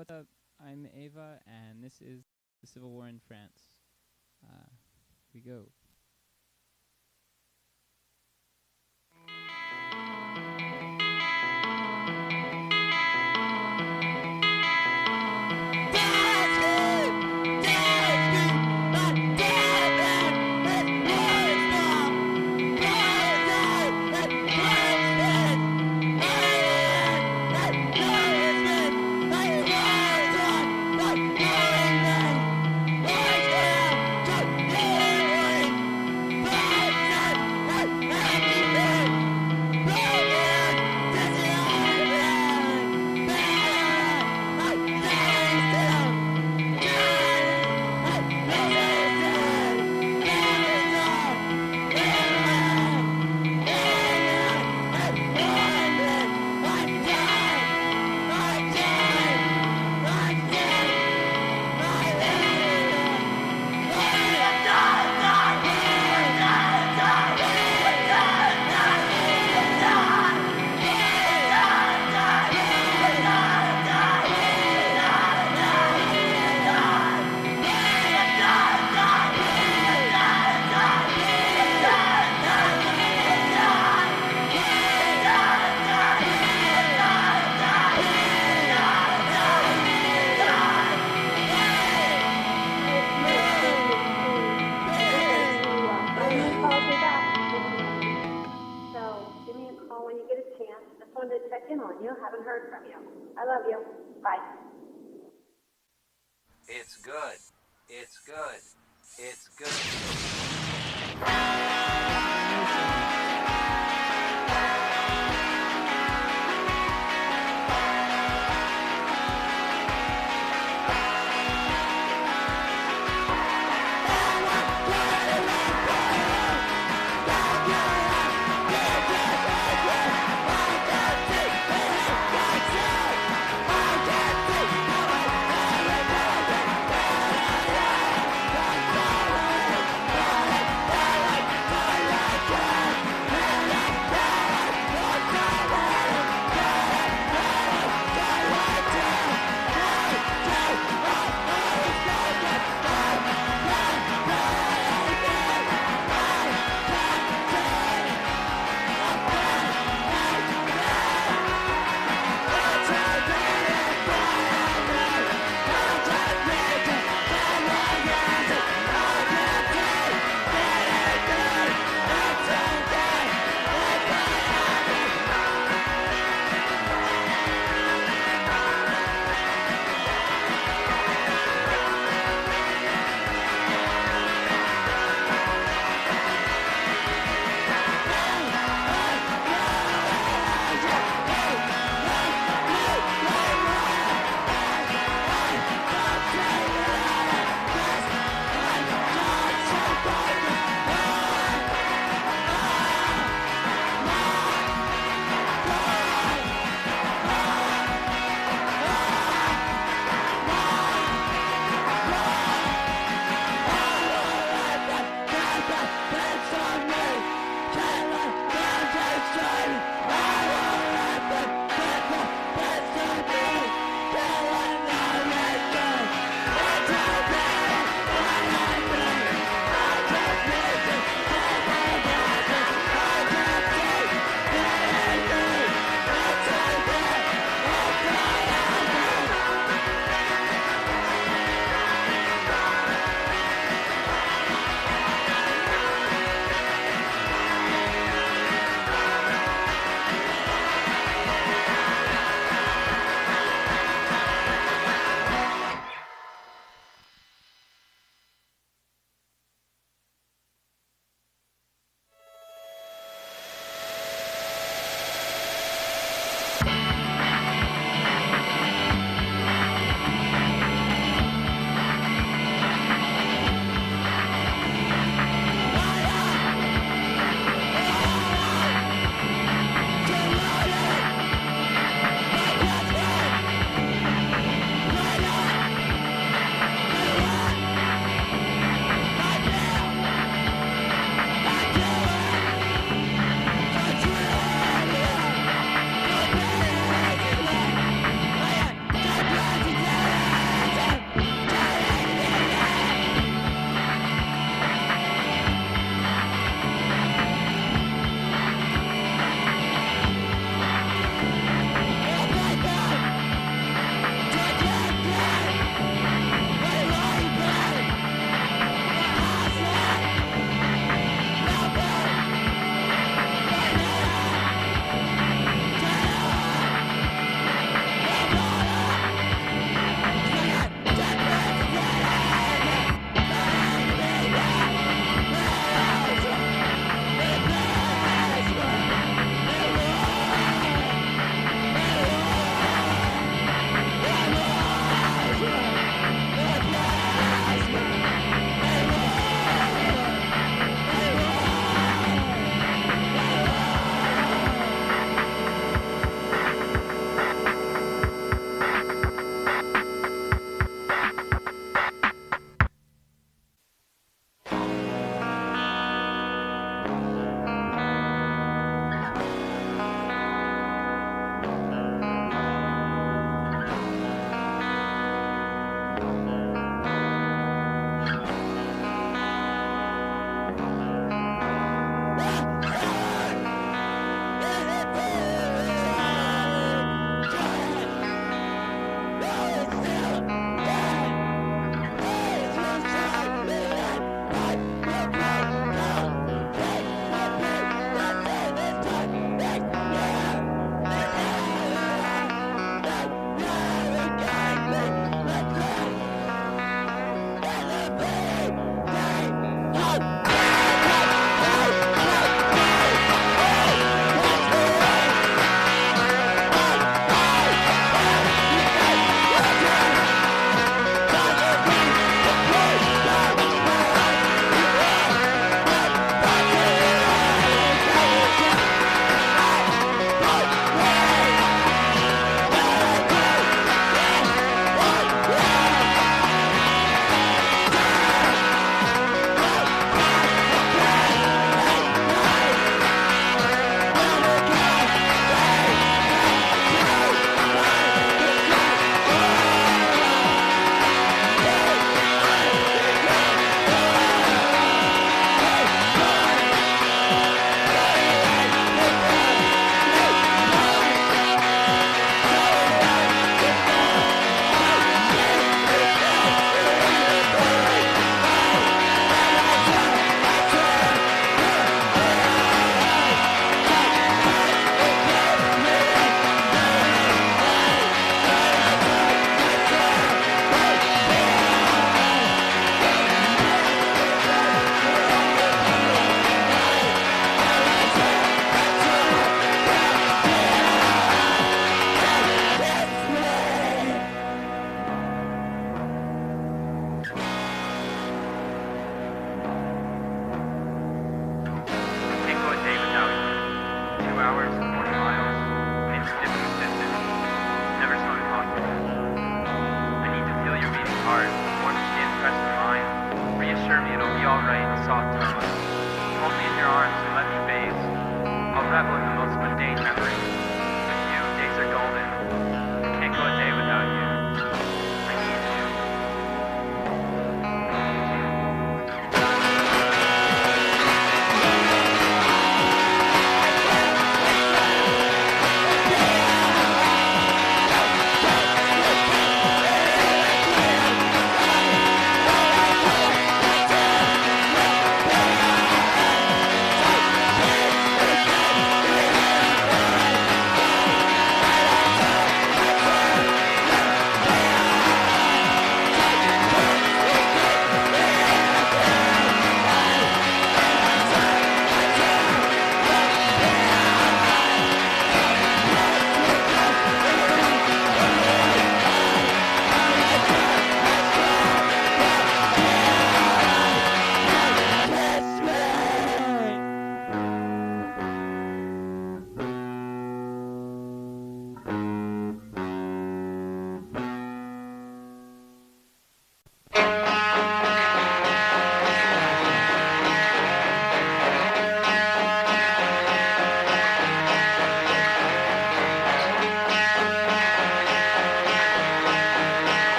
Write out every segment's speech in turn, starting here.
What's up? I'm Eva, and this is the Civil War in France. We go. Haven't heard from you. I love you. Bye. It's good. It's good. It's good.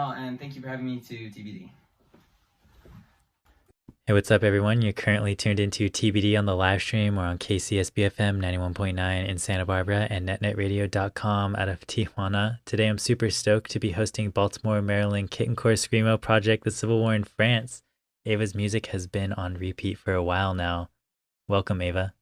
while, and thank you for having me to TBD. Hey, what's up, everyone? You're currently tuned into TBD on the live stream or on KCSB FM 91.9 in Santa Barbara and netnetradio.com out of Tijuana. Today, I'm super stoked to be hosting Baltimore Maryland Kitten Core Screamo project, The Civil War in France. Eva's music has been on repeat for a while now. Welcome, Eva.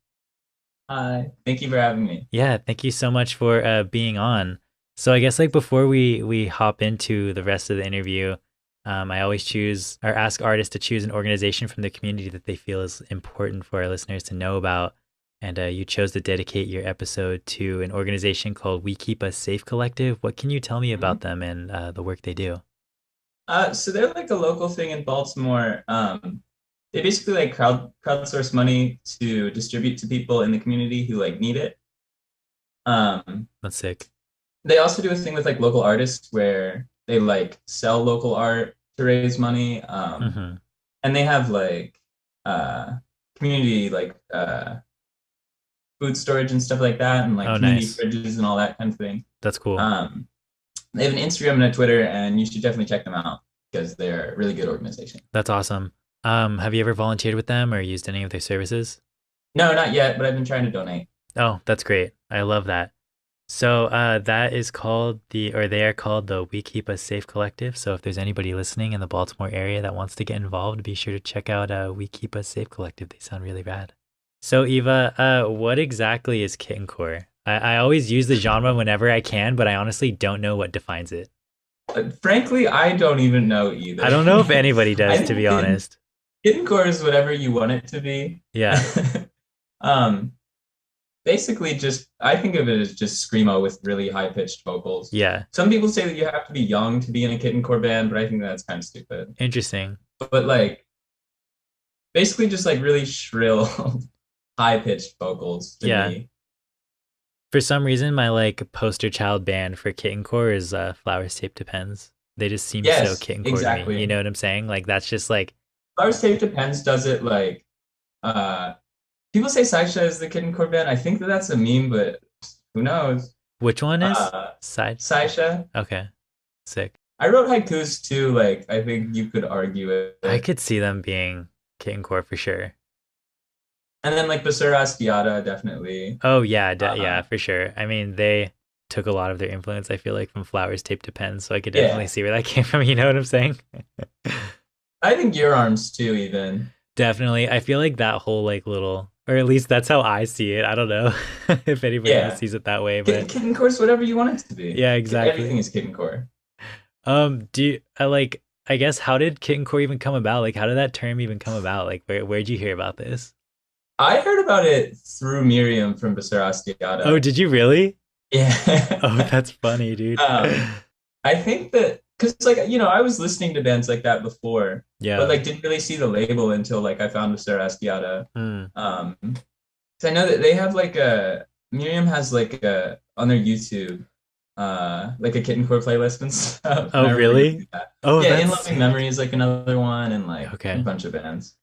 Hi, thank you for having me. Yeah, thank you so much for being on. So I guess like before we hop into the rest of the interview, I always choose or ask artists to choose an organization from the community that they feel is important for our listeners to know about. And you chose to dedicate your episode to an organization called We Keep Us Safe Collective. What can you tell me about them and the work they do? So they're like a local thing in Baltimore. They basically like crowdsource money to distribute to people in the community who like need it. That's sick. They also do a thing with like local artists where they like sell local art to raise money. And they have like community like food storage and stuff like that, and like community fridges and all that kind of thing. That's cool. They have an Instagram and a Twitter, and you should definitely check them out because they're a really good organization. That's awesome. Have you ever volunteered with them or used any of their services? No, not yet, but I've been trying to donate. Oh, that's great. I love that. So that is called they are called the We Keep Us Safe Collective. So if there's anybody listening in the Baltimore area that wants to get involved, be sure to check out We Keep Us Safe Collective. They sound really rad. So Eva, what exactly is kittencore? I always use the genre whenever I can, but I honestly don't know what defines it. Frankly, I don't even know either. I don't know if anybody does, to be honest. Kittencore is whatever you want it to be. Yeah. Basically just, I think of it as just screamo with really high-pitched vocals. Yeah. Some people say that you have to be young to be in a kittencore band, but I think that's kind of stupid. Interesting. But like, basically just like really shrill, high-pitched vocals to me. For some reason, my like poster child band for kittencore is Flowers Tape Depends. They just seem so kittencore to me. You know what I'm saying? Like that's just like Flowers Tape Depends does it like people say Saisha is the kittencore band. I think that's a meme, but who knows? Which one is Saisha? Okay, sick. I wrote haikus too. Like I think you could argue it. I could see them being kittencore for sure. And then like Basura Astiata, definitely. Oh yeah, yeah, for sure. I mean, they took a lot of their influence, I feel like, from Flowers Tape Depends, so I could definitely see where that came from. You know what I'm saying? I think Your Arms too, even. Definitely. I feel like that whole like little, or at least that's how I see it. I don't know if anybody else sees it that way, but kittencore is whatever you want it to be. Yeah, exactly. Everything is kittencore. I guess how did kittencore even come about? Like, how did that term even come about? Like, where'd you hear about this? I heard about it through Miriam from Basura Astiata. Oh, did you really? Yeah. Oh, that's funny, dude. I think that because like I was listening to bands like that before, but like didn't really see the label until like I found Basura Astiata. So I know that they have like Miriam has like on their YouTube like a kittencore playlist and stuff. Oh, really? Oh, yeah. In Loving Memory is like another one, and like a bunch of bands.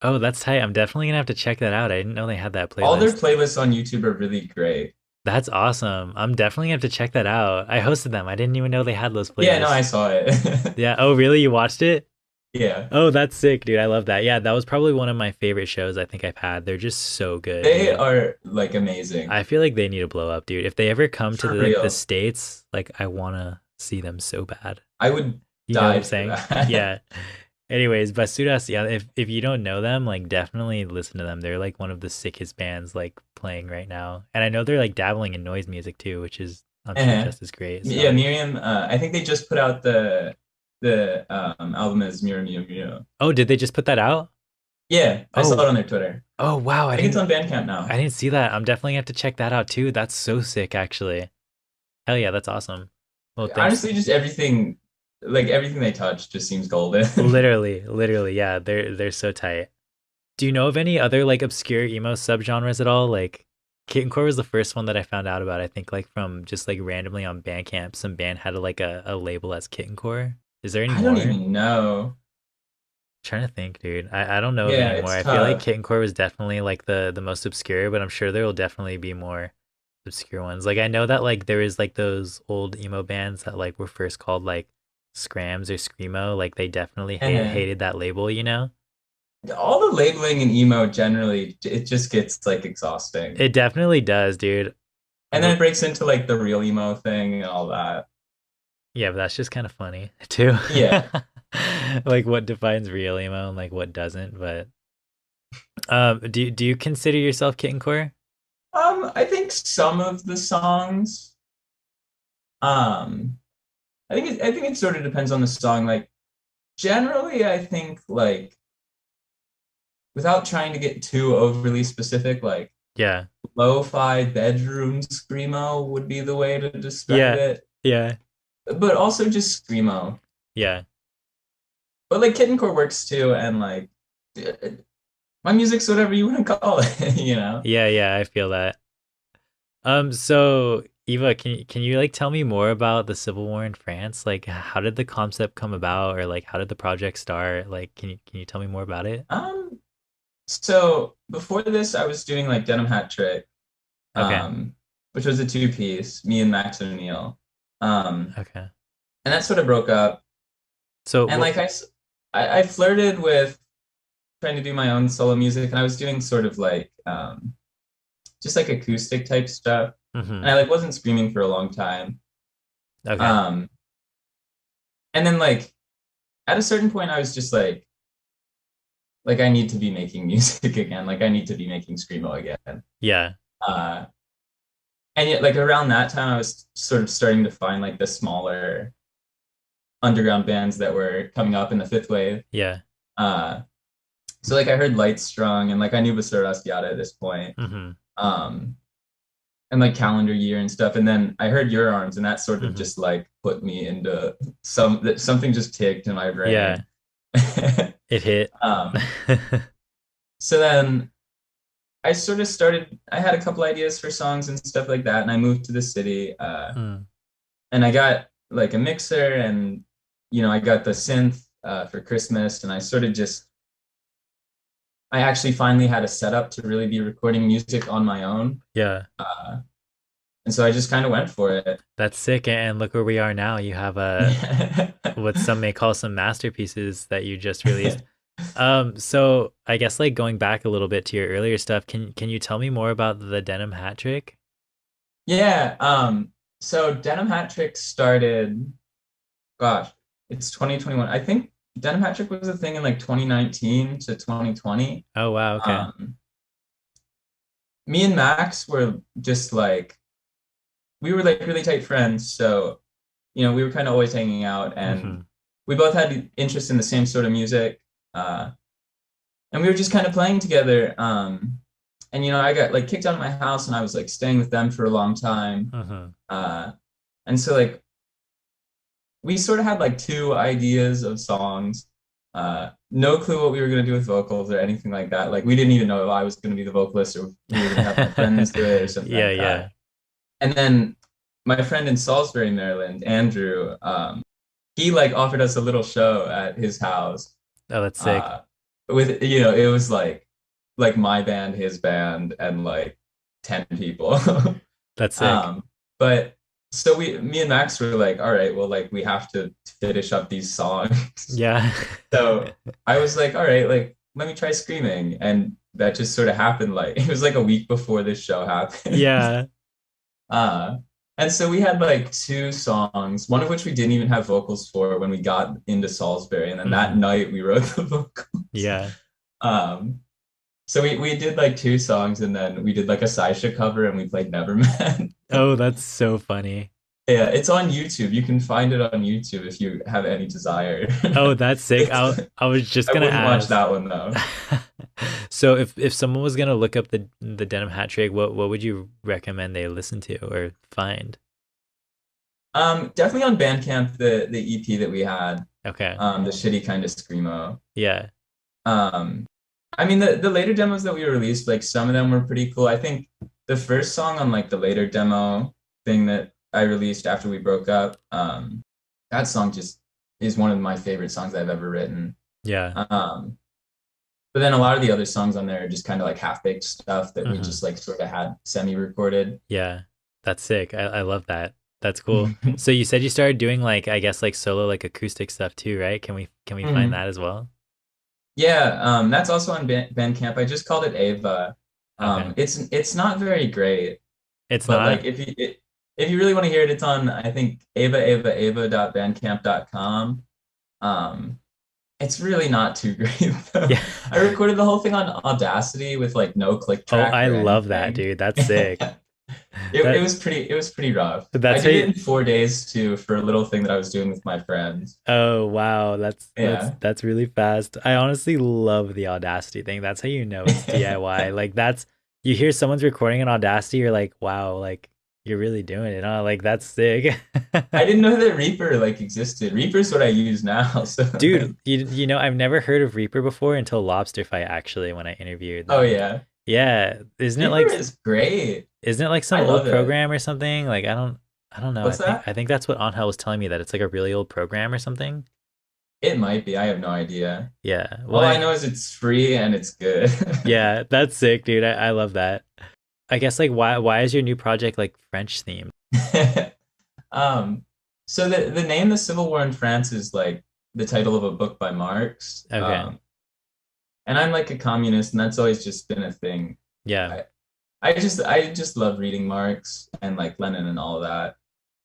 Oh, that's tight. I'm definitely gonna have to check that out. I didn't know they had that playlist. All their playlists on YouTube are really great. That's awesome. I'm definitely gonna have to check that out. I hosted them. I didn't even know they had those playlists. Yeah, no, I saw it. Yeah. Oh, really? You watched it? Yeah. Oh, that's sick, dude. I love that. Yeah, that was probably one of my favorite shows I think I've had. They're just so good. They are like amazing. I feel like they need to blow up, dude. If they ever come to the States, like I wanna see them so bad. I would you know what I'm saying? Yeah. Anyways, Basuras, if you don't know them, like definitely listen to them. They're like one of the sickest bands like playing right now. And I know they're like dabbling in noise music too, which is I'm sure just as great. So. Yeah, Miriam, I think they just put out the album as Miriam. Oh, did they just put that out? Yeah, I saw it on their Twitter. Oh wow. I think it's on Bandcamp now. I didn't see that. I'm definitely gonna have to check that out too. That's so sick actually. Hell yeah, that's awesome. Well, thanks. Honestly, just everything they touch just seems golden. literally, yeah. They're so tight. Do you know of any other like obscure emo subgenres at all? Like kittencore was the first one that I found out about. I think like from just like randomly on Bandcamp, some band had like a label as kittencore. Is there any more? I don't even know. I'm trying to think, dude. I don't know anymore. I feel like kittencore was definitely like the most obscure, but I'm sure there will definitely be more obscure ones. Like I know that like there is like those old emo bands that like were first called like scrams or screamo, like they definitely Uh-huh. hated that label, you know? All the labeling in emo generally, it just gets like exhausting. It definitely does, dude. And then it breaks into like the real emo thing and all that. Yeah, but that's just kind of funny too. Yeah. Like what defines real emo and like what doesn't, but do you consider yourself kittencore? I think some of the songs, um, I think it sort of depends on the song. Like generally, I think like without trying to get too overly specific, like Yeah. lo-fi bedroom screamo would be the way to describe Yeah. it. Yeah. But also just screamo. Yeah. But like kittencore works too, and like my music's whatever you want to call it, you know? Yeah, yeah, I feel that. So Eva, can you like tell me more about the Civil War in France? Like how did the concept come about or like how did the project start? Like can you tell me more about it? Um, so before this, I was doing like Denim Hat Trick, Okay. um, which was a two-piece, me and Max O'Neill. Okay. And that sort of broke up. So And what like I flirted with trying to do my own solo music, and I was doing sort of like just like acoustic type stuff. And Mhm. I like wasn't screaming for a long time. Okay. Um, and then like at a certain point, I was just like I need to be making music again. Like I need to be making screamo again. Yeah. Uh, and yet like around that time, I was sort of starting to find like the smaller underground bands that were coming up in the fifth wave. Yeah. Uh, so like I heard Light Strung and like I knew Basura Asciata at this point. Mhm. Um, and like calendar year and stuff. And then I heard Your Arms, and that sort of Mhm. just like put me into something just ticked in my Yeah. brain. It hit. um, so then I sort of started. I had a couple ideas for songs and stuff like that, and I moved to the city. Mm. And I got like a mixer, and I got the synth for Christmas, and I sort of just. I actually finally had a setup to really be recording music on my own. Yeah. And so I just kind of went for it. That's sick. And look where we are now. You have what some may call some masterpieces that you just released. So I guess like going back a little bit to your earlier stuff, can you tell me more about the denim hat trick? Yeah. So Denim Hat Trick started, gosh, it's 2021. I think Denim Hat Trick was a thing in like 2019 to 2020. Oh wow, okay. Me and Max were just like, we were like really tight friends. So, we were kind of always hanging out, and Hmm. we both had interest in the same sort of music. And we were just kind of playing together. And I got like kicked out of my house, and I was like staying with them for a long time. Hmm. And so like we sort of had like two ideas of songs. No clue what we were gonna do with vocals or anything like that. Like we didn't even know if I was gonna be the vocalist or if we were gonna have my friends do it or something Yeah, like yeah. that. And then my friend in Salisbury, Maryland, Andrew, he like offered us a little show at his house. Oh, that's sick. With it was like my band, his band, and like 10 people. That's sick. But so me and Max were like, all right, well, like we have to finish up these songs. Yeah. So I was like, all right, like let me try screaming. And that just sort of happened. Like it was like a week before this show happened. Yeah. Uh, and so we had like two songs, one of which we didn't even have vocals for when we got into Salisbury. And then that Mhm. night we wrote the vocals. Yeah. Um, so we did like two songs, and then we did like a Saisha cover, and we played Neverman. Oh, that's so funny. Yeah, it's on YouTube. You can find it on YouTube if you have any desire. Oh, that's sick. It's, I was just I gonna wouldn't watch ask. that one though. So if someone was gonna look up the denim hat trick, what would you recommend they listen to or find? Definitely on Bandcamp, the EP that we had, Okay. the shitty kind of screamo. Yeah. Um, I mean the later demos that we released, like some of them were pretty cool. I think the first song on like the later demo thing that I released after we broke up, that song just is one of my favorite songs I've ever written. Yeah. But then a lot of the other songs on there are just kind of like half-baked stuff that we Mhm. just like sort of had semi-recorded. Yeah. That's sick. I love that. That's cool. So you said you started doing like, I guess like solo, like acoustic stuff too, right? Can we find that as well? Yeah, that's also on Bandcamp. I just called it Eva. Okay. It's not very great, It's but not? like if you really want to hear it, it's on I think eva.bandcamp.com. Um, it's really not too great though. Yeah. I recorded the whole thing on Audacity with like no click Oh, track I or love that, anything. dude. That's sick. It That was pretty rough. I that's how did it you, in 4 days too for a little thing that I was doing with my friends. oh wow, Yeah. that's really fast. I honestly love the Audacity thing. That's how you know it's DIY. Like that's you hear someone's recording in Audacity, you're like, wow, like you're really doing it, huh? Like that's sick. I didn't know that Reaper like existed. Reaper's what I use now. So Dude, like, you know, I've never heard of Reaper before until Lobster Fight actually when I interviewed oh them. yeah. Yeah, Reaper is great. isn't it like some I old love it. program or something? Like I don't know. What's that? I think that's what Angel was telling me that it's like a really old program or something. It might be. I have no idea. Yeah. All I know is it's free and it's good. Yeah, that's sick, dude. I love that. I guess like why is your new project like French themed? Um, so the name The Civil War in France is like the title of a book by Marx. Okay. And I'm like a communist, and that's always just been a thing. Yeah. I just love reading Marx and like Lenin and all of that.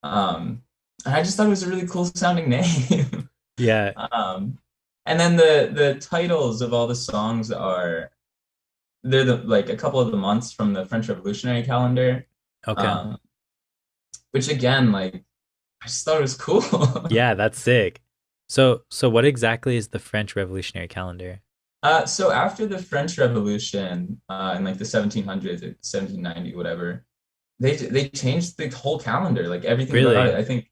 And I just thought it was a really cool sounding name. Yeah. And then the titles of all the songs they're like a couple of the months from the French Revolutionary calendar. Okay. Which again, like I just thought it was cool. Yeah, that's sick. So what exactly is the French Revolutionary calendar? So after the French Revolution, in like the 1700s, 1790, whatever, they changed the whole calendar, like everything about it. Really?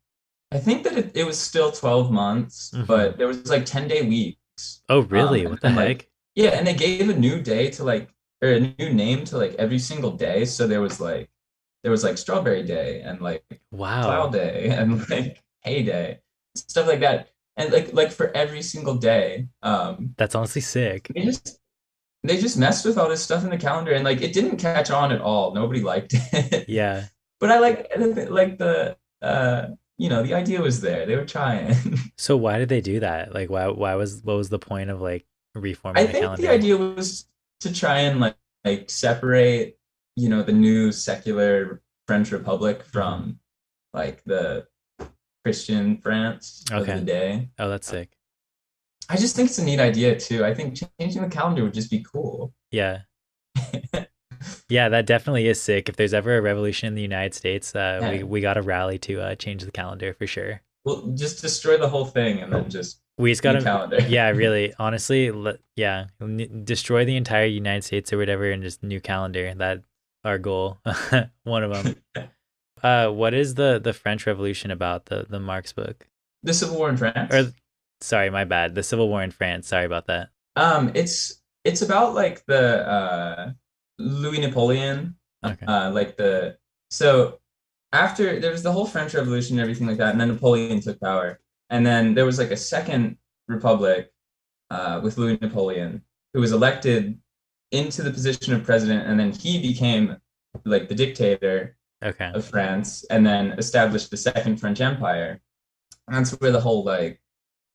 I think that it was still 12 months, but there was like 10-day weeks. Oh, really? What the And heck? like yeah, and they gave a new day to like or a new name to like every single day. So there was like Strawberry Day and like Cloud Wow. Day and like Hay Day, stuff like that. And like for every single day, That's honestly sick. they just they just messed with all this stuff in the calendar and like it didn't catch on at all. Nobody liked it. Yeah. But I like the the idea was there. They were trying. So why did they do that? Like why was what was the point of like I reforming the think the calendar? idea was to try and like separate, the new secular French Republic from like the Christian France of the Okay. day. Oh, that's sick. I just think it's a neat idea too. I think changing the calendar would just be cool. Yeah. Yeah, that definitely is sick. If there's ever a revolution in the United States, Yeah. we got to rally to change the calendar for sure. Well, just destroy the whole thing and then just We just new got to, calendar. yeah, really, honestly, yeah, destroy the entire United States or whatever and just new calendar. That's our goal. One of them. What is the French Revolution about, the Marx book? The Civil War in France. Or, sorry, my bad. The Civil War in France. Sorry about that. It's about like the Louis Napoleon, Okay. so after there was the whole French Revolution and everything like that, and then Napoleon took power, and then there was like a second republic with Louis Napoleon, who was elected into the position of president, and then he became like the dictator Okay. of France, and then established the Second French Empire. And that's where the whole like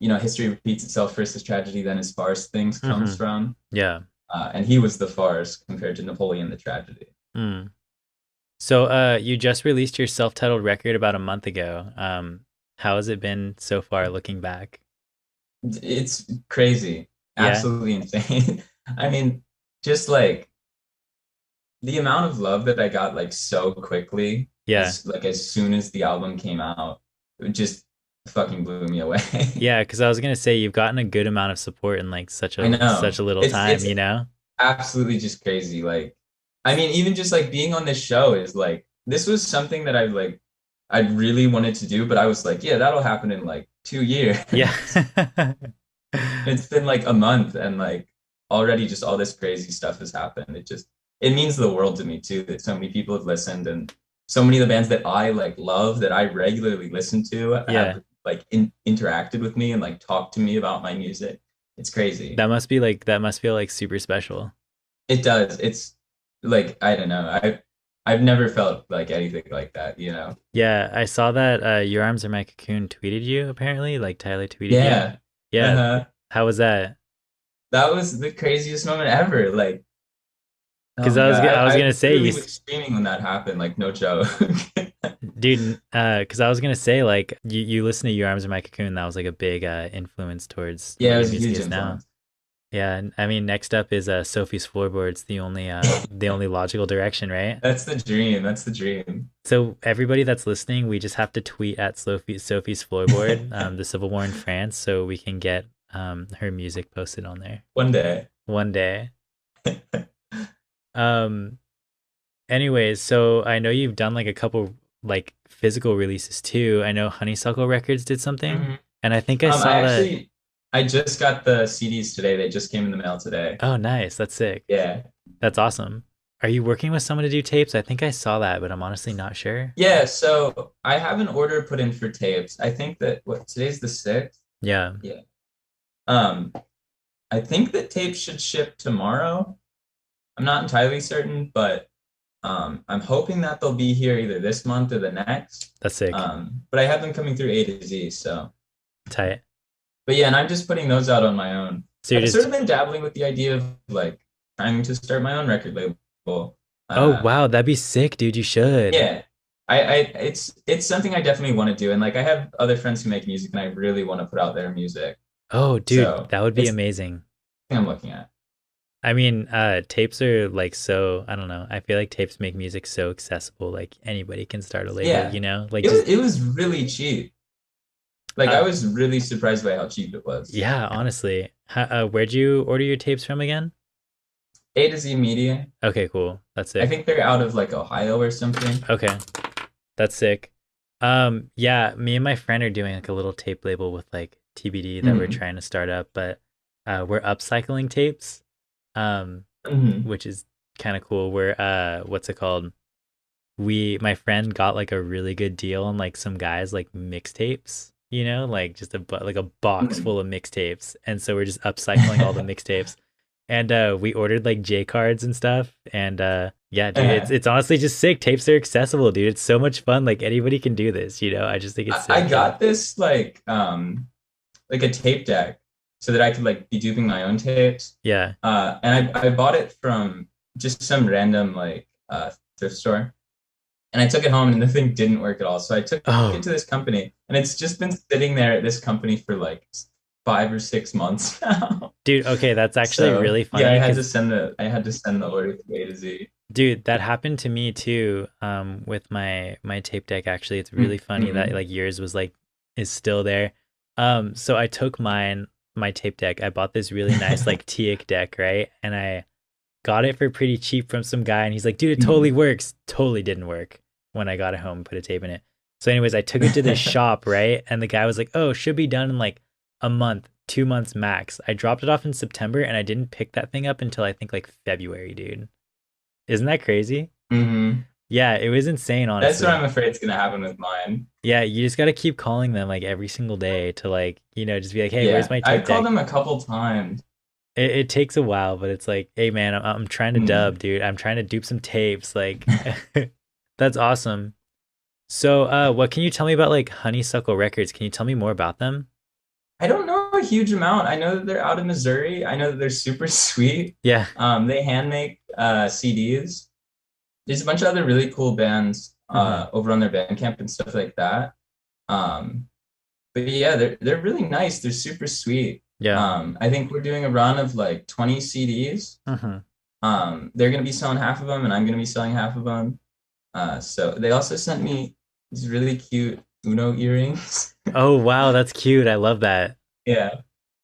history repeats itself, first is tragedy, then is farce things comes from. Yeah. And he was the farce compared to Napoleon the tragedy. Mm. So you just released your self-titled record about a month ago. How has it been so far looking back? It's crazy, Yeah. absolutely insane. I mean, just like the amount of love that I got like so quickly, Yeah. as soon as the album came out, it just fucking blew me away. Yeah, because I was gonna say you've gotten a good amount of support in like I know. such a little It's time, it's you know? absolutely just crazy. Like, I mean, even just like being on this show is like this was something that I really wanted to do, but I was like, yeah, that'll happen in like 2 years. Yeah. It's been like a month and like already just all this crazy stuff has happened. It means the world to me too that so many people have listened and so many of the bands that I like love that I regularly listen to Yeah. have like interacted with me and like talked to me about my music. It's crazy. That must feel like super special. It does. It's like I don't know. I've never felt like anything like that, you know? Yeah, I saw that Your Arms Are My Cocoon tweeted you apparently, like Tyler tweeted you. Yeah. Yeah, Uh-huh. how was that? That was the craziest moment ever. Like, oh Because my God. I was I gonna say literally was screaming when that happened, like no joke. dude, because I was gonna say like you listen to Your Arms Are My Cocoon, that was like a big influence towards Yeah, what it your was a music huge is now. influence. Yeah, and I mean next up is Sophie's Floorboards, the only logical direction, right? That's the dream. That's the dream. So everybody that's listening, we just have to tweet at Sophie's Floorboard, the Civil War in France, so we can get her music posted on there One day. one day. Um, anyways, so I know you've done like a couple like physical releases too. I know Honeysuckle Records did something, Mhm. and I think I saw that. I just got the CDs today. They just came in the mail today. Oh, nice. That's sick. Yeah. That's awesome. Are you working with someone to do tapes? I think I saw that, but I'm honestly not sure. Yeah, so I have an order put in for tapes. I think that today's the 6th? Yeah. Yeah. Um, I think that tapes should ship tomorrow. I'm not entirely certain, but I'm hoping that they'll be here either this month or the next. That's sick. But I have them coming through A to Z, so. Tight. But yeah, and I'm just putting those out on my own. So I've sort of been dabbling with the idea of like trying to start my own record label. Oh wow, that'd be sick, dude. You should. Yeah. It's something I definitely want to do. And like I have other friends who make music and I really want to put out their music. Oh, dude, So that would be it's amazing. something I'm looking at. I mean, tapes are like so, I don't know. I feel like tapes make music so accessible. Like anybody can start a label, Yeah. you know? Like It was really cheap. Like I was really surprised by how cheap it was. Yeah, honestly. Where'd you order your tapes from again? A to Z Media. Okay, cool. That's sick. I think they're out of like Ohio or something. Okay. That's sick. Yeah, me and my friend are doing like a little tape label with like TBD that we're trying to start up, but we're upcycling tapes. Which is kind of cool. We're what's it called? My friend got like a really good deal on like some guys like mixtapes, you know, like just like a box full of mixtapes, and so we're just upcycling all the mixtapes. And we ordered like J cards and stuff, and yeah, dude, it's honestly just sick. Tapes are accessible, dude. It's so much fun. Like anybody can do this, you know. I just think it's sick. I got this like a tape deck so that I could like be duping my own tapes. Yeah. And I bought it from just some random like thrift store. And I took it home and the thing didn't work at all. So I took it to this company and it's just been sitting there at this company for like 5 or 6 months now. Dude, okay, that's actually really funny. Yeah, I had to send the order to A to Z. Dude, that happened to me too. With my tape deck. Actually, it's really funny that like yours was like is still there. So I took my tape deck. I bought this really nice like teak deck, right? And I got it for pretty cheap from some guy, and he's like, "Dude, it totally works." Totally didn't work when I got it home and put a tape in it. So, anyways, I took it to this shop, right? And the guy was like, "Oh, should be done in like a month, 2 months max." I dropped it off in September, and I didn't pick that thing up until I think like February, dude. Isn't that crazy? Yeah, it was insane, honestly. That's what I'm afraid is gonna happen with mine. Yeah, you just gotta keep calling them like every single day to like, you know, just be like, "Hey, where's my tape deck?" I called them a couple times. It takes a while, but it's like, "Hey, man, I'm trying to dub, dude. I'm trying to dupe some tapes." Like, that's awesome. So, what can you tell me about like Honeysuckle Records? Can you tell me more about them? I don't know a huge amount. I know that they're out of Missouri. I know that they're super sweet. Yeah. They hand make CDs. There's a bunch of other really cool bands over on their Bandcamp and stuff like that. But yeah, they're really nice. They're super sweet. Yeah. I think we're doing a run of like 20 CDs. They're gonna be selling half of them, and I'm gonna be selling half of them. So they also sent me these really cute Uno earrings. Oh wow, that's cute. I love that. Yeah.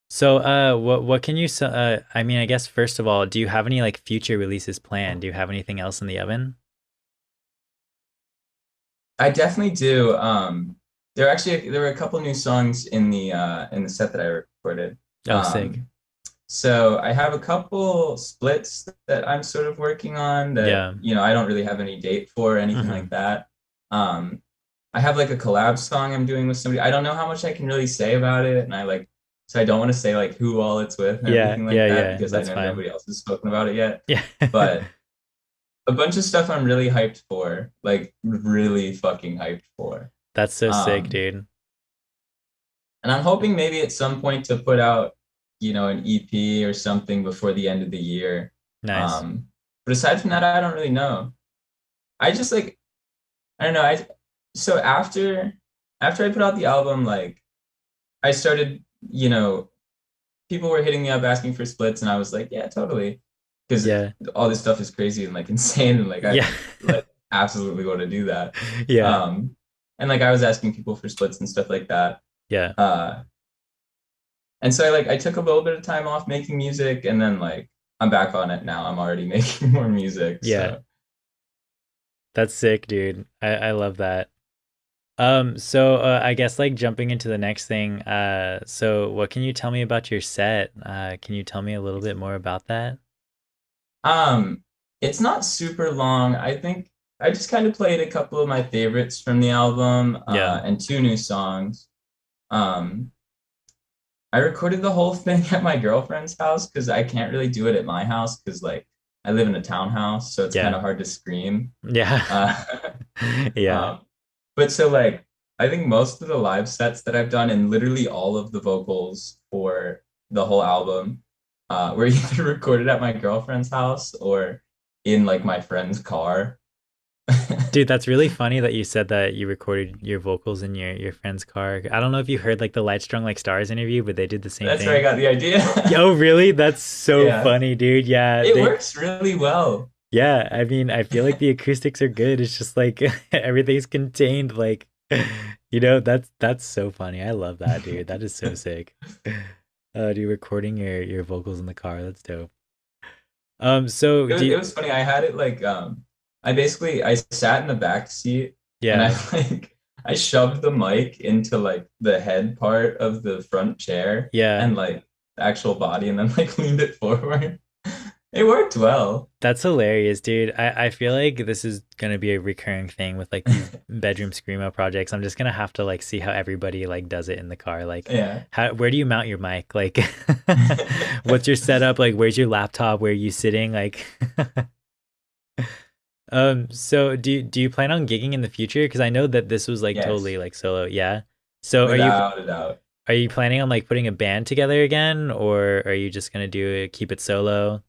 So, what can you I mean, I guess first of all, do you have any like future releases planned? Do you have anything else in the oven? I definitely do. There were a couple new songs in the set that I recorded. Oh, sick. So I have a couple splits that I'm sort of working on that, you know, I don't really have any date for or anything like that. I have like a collab song I'm doing with somebody. I don't know how much I can really say about it, and so I don't want to say like who all it's with and everything like that because I know nobody else has spoken about it yet. Yeah. But a bunch of stuff I'm really hyped for, like really fucking hyped for. That's so sick, Um, dude. and I'm hoping maybe at some point to put out, an EP or something before the end of the year. Nice. But aside from that, I don't really know. I just like, I don't know. So after I put out the album, like I started, people were hitting me up asking for splits, and I was like, yeah, totally, because Yeah. all this stuff is crazy and like insane, and like I Yeah. like absolutely want to do that. Yeah. And like I was asking people for splits and stuff like that. Yeah. And so I took a little bit of time off making music, and then like I'm back on it now. I'm already making more music. Yeah. So. That's sick, dude. I love that. So I guess like jumping into the next thing, so what can you tell me about your set? Can you tell me a little bit more about that? It's not super long. I think I just kind of played a couple of my favorites from the album, Yeah. and two new songs. Um, I recorded the whole thing at my girlfriend's house because I can't really do it at my house because like I live in a townhouse, so it's Yeah. kind of hard to scream. Yeah. Yeah. But so like I think most of the live sets that I've done and literally all of the vocals for the whole album were either recorded at my girlfriend's house or in like my friend's car. Dude, that's really funny that you said that you recorded your vocals in your friend's car. I don't know if you heard like the Light Strung Like Stars interview, but they did the same That's thing. where I got the idea. Oh, really? That's so Yeah. funny, dude. Yeah. It works really well. Yeah, I mean, I feel like the acoustics are good. It's just like everything's contained. Like, that's so funny. I love that, dude. That is so sick. Dude, recording your vocals in the car. That's dope. So It was funny. I had it like I sat in the back seat and yeah, I shoved the mic into like the head part of the front chair yeah, and like the actual body and then like leaned it forward. It worked well. that's hilarious, dude. I feel like this is gonna be a recurring thing with like these bedroom screamo projects. I'm just gonna have to like see how everybody like does it in the car. Like, Yeah. where do you mount your mic? Like, what's your setup? Like, where's your laptop? Where are you sitting? Like, so do you plan on gigging in the future? Because I know that this was like Yes. totally like solo. Yeah. So Without a doubt. are you planning on like putting a band together again, or are you just gonna keep it solo?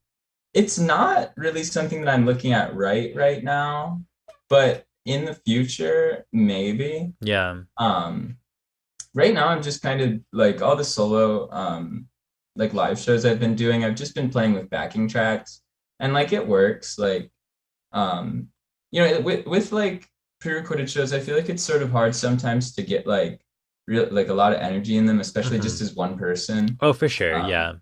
It's not really something that I'm looking at right now, but in the future, maybe. Yeah. Right now I'm just kind of like all the solo like live shows I've been doing, I've just been playing with backing tracks and like it works. Like with like pre-recorded shows, I feel like it's sort of hard sometimes to get like like a lot of energy in them, especially just as one person. Oh, for sure. Yeah.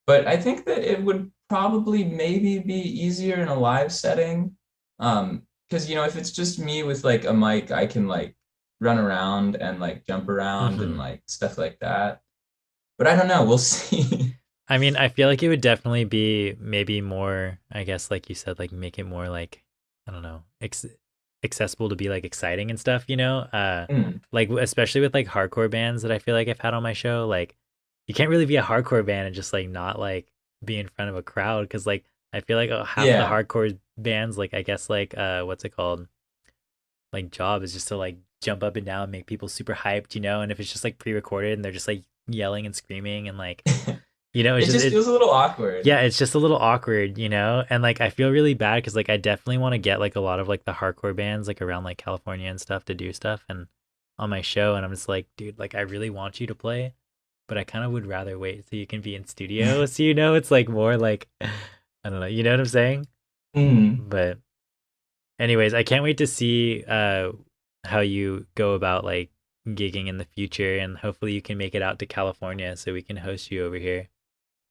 But I think that it would probably maybe be easier in a live setting. Because if it's just me with like a mic, I can like run around and like jump around and like stuff like that. But I don't know, we'll see. I mean, I feel like it would definitely be maybe more, I guess, like you said, like make it more like, I don't know, accessible to be like exciting and stuff, like especially with like hardcore bands that I feel like I've had on my show. Like you can't really be a hardcore band and just like not like be in front of a crowd, because like I feel like half the hardcore bands, like I guess like what's it called, like job is just to like jump up and down and make people super hyped, and if it's just like pre-recorded and they're just like yelling and screaming and like it just feels a little awkward. Yeah, it's just a little awkward, and like I feel really bad because like I definitely want to get like a lot of like the hardcore bands like around like California and stuff to do stuff and on my show, and I'm just like, dude, like I really want you to play, but I kind of would rather wait so you can be in studio. So it's like more like, I don't know, you know what I'm saying? But anyways, I can't wait to see how you go about like gigging in the future, and hopefully you can make it out to California so we can host you over here.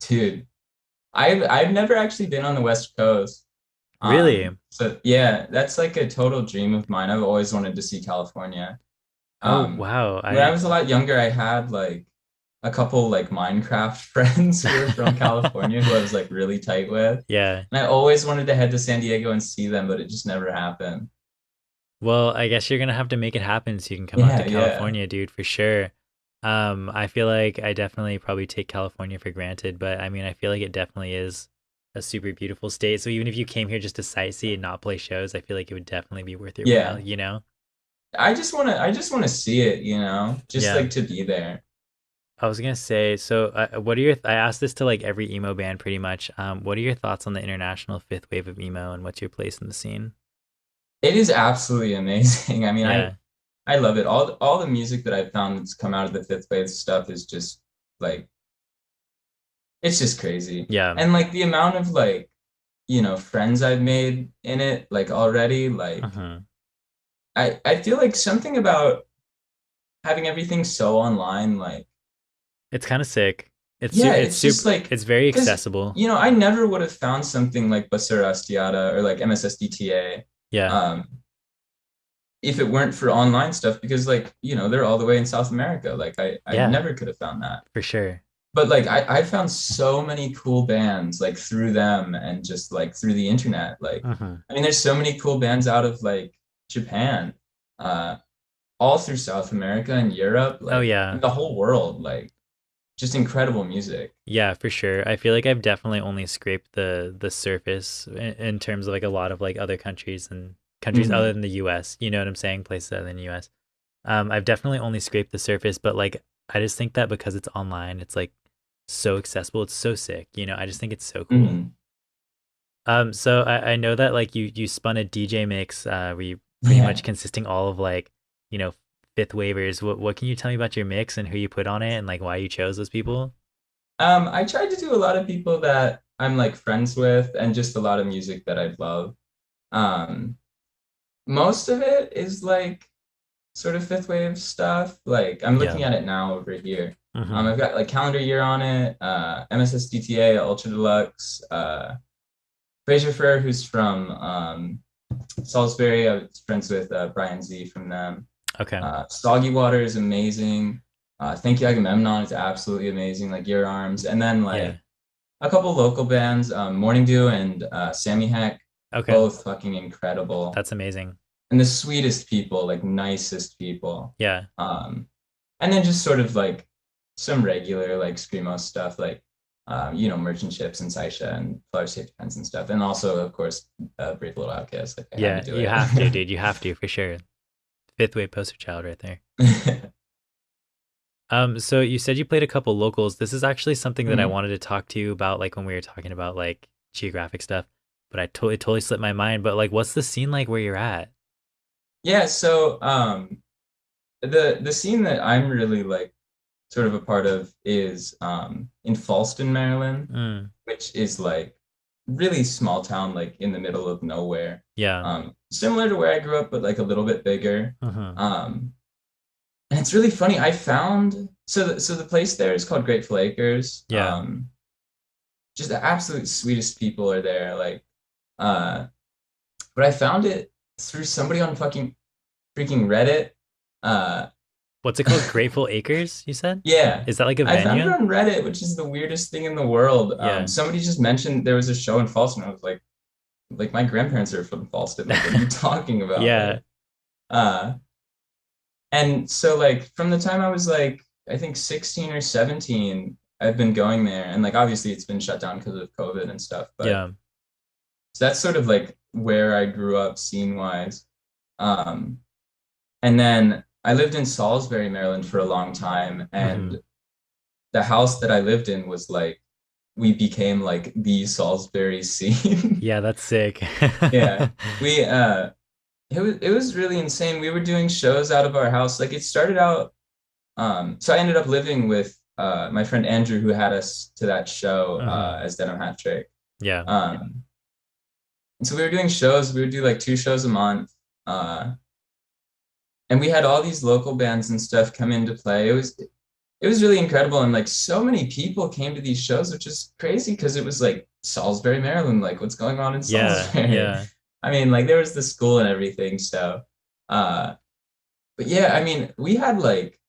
Dude, I've never actually been on the West Coast. Really? So yeah, that's like a total dream of mine. I've always wanted to see California. Oh wow. When I was a lot younger, I had like a couple like Minecraft friends who were from California who I was like really tight with. Yeah. And I always wanted to head to San Diego and see them, but it just never happened. Well, I guess you're gonna have to make it happen so you can come out to California, dude, for sure. I feel like I definitely probably take California for granted, but I mean, I feel like it definitely is a super beautiful state. So even if you came here just to sightsee and not play shows, I feel like it would definitely be worth your Yeah. while, you know? I just wanna see it, you know, just Yeah. like to be there. I was gonna say, so what are your? I asked this to like every emo band pretty much. What are your thoughts on the international fifth wave of emo, and what's your place in the scene? It is absolutely amazing. I mean, Yeah, I love it. All the music that I've found that's come out of the fifth wave stuff is just like it's just crazy. yeah, And like the amount of like, you know, friends I've made in it, like already, like uh-huh. I feel like something about having everything so online, like It's kind of sick. yeah, It's it's just super. like It's very because accessible. you know, I never would have found something like Basura Astiata or like MSSDTA Yeah, um if it weren't for online stuff because like, you know, they're all the way in South America. Like I yeah, never could have found that. for sure. But like I found so many cool bands like through them and just like through the internet. Like Uh-huh. I mean there's so many cool bands out of like Japan, uh all through South America and Europe, Oh like yeah, and the whole world, like just incredible music. yeah, for sure. I feel like I've definitely only scraped the surface in terms of like a lot of like other countries and countries Mhm. other than the U.S. You know what I'm saying? Places other than the U.S. I've definitely only scraped the surface, but like I just think that because it's online, it's like so accessible. It's so sick. You know, I just think it's so cool. Mhm. So I know that like you spun a DJ mix, where you pretty Yeah. much consisting all of like, you know, fifth waivers. What can you tell me about your mix and who you put on it and like why you chose those people? I tried to do a lot of people that I'm like friends with and just a lot of music that I love. Um, Most of it is like sort of fifth wave stuff. Like I'm Yeah. looking at it now over here. Mm-hmm. I've got like calendar year on it, MSSDTA, Ultra Deluxe, Fraser Frere, who's from Salisbury. I was friends with Brian Z from them. Okay. Soggy Water is amazing. Thank You Agamemnon is absolutely amazing, like Your Arms. And then Yeah. like a couple local bands, Morning Dew and Sammy Heck, Okay. both fucking incredible. That's amazing. And the sweetest people, like nicest people. Yeah. Um, and then just sort of like some regular like screamo stuff, like you know, Merchant Ships and Saisha and Flower Safety Pens and stuff. And also, of course, Brave Little Outcast. Like I Yeah. had to do You have to, dude. You have to for sure. Fifth wave poster child right there. it. So you said you played a couple locals. This is actually something that I Mhm. wanted to talk to you about, like when we were talking about like geographic stuff, but I totally slipped my mind. But like, what's the scene like where you're at? Yeah, so the scene that I'm really like sort of a part of is in Falston, Maryland, Mm, which is like really small town, like in the middle of nowhere. yeah. Similar to where I grew up, but like a little bit bigger. Uh-huh. And it's really funny. I found so the place there is called Grateful Acres. Yeah. Just the absolute sweetest people are there. Like, but I found it through somebody on fucking freaking Reddit. Uh, What's it called? Grateful Acres, you said? yeah, Is that like a I found it venue? on Reddit, which is the weirdest thing in the world. Yeah. Somebody just mentioned there was a show in Falston. I was like my grandparents are from Falston. Like, what are you talking about? Yeah. Like, uh, and so like from the time I was like I think 16 or 17, I've been going there, and like obviously it's been shut down because of COVID and stuff. But Yeah. so that's sort of like where I grew up scene wise. Um, and then I lived in Salisbury, Maryland for a long time, Mm-hmm. and the house that I lived in was like we became like the Salisbury scene. Yeah, that's sick. Yeah. We it was really insane. We were doing shows out of our house. Like it started out so I ended up living with my friend Andrew who had us to that show Uh-huh. as Denim Hat Trick. Yeah. And so we were doing shows. We would do like 2 shows a month. Uh and we had all these local bands and stuff come into play. It was really incredible, and like so many people came to these shows, which is crazy because it was like Salisbury, Maryland. Like, what's going on in Yeah. Salisbury? Yeah. I mean, like there was the school and everything. So, uh, but yeah, I mean, we had like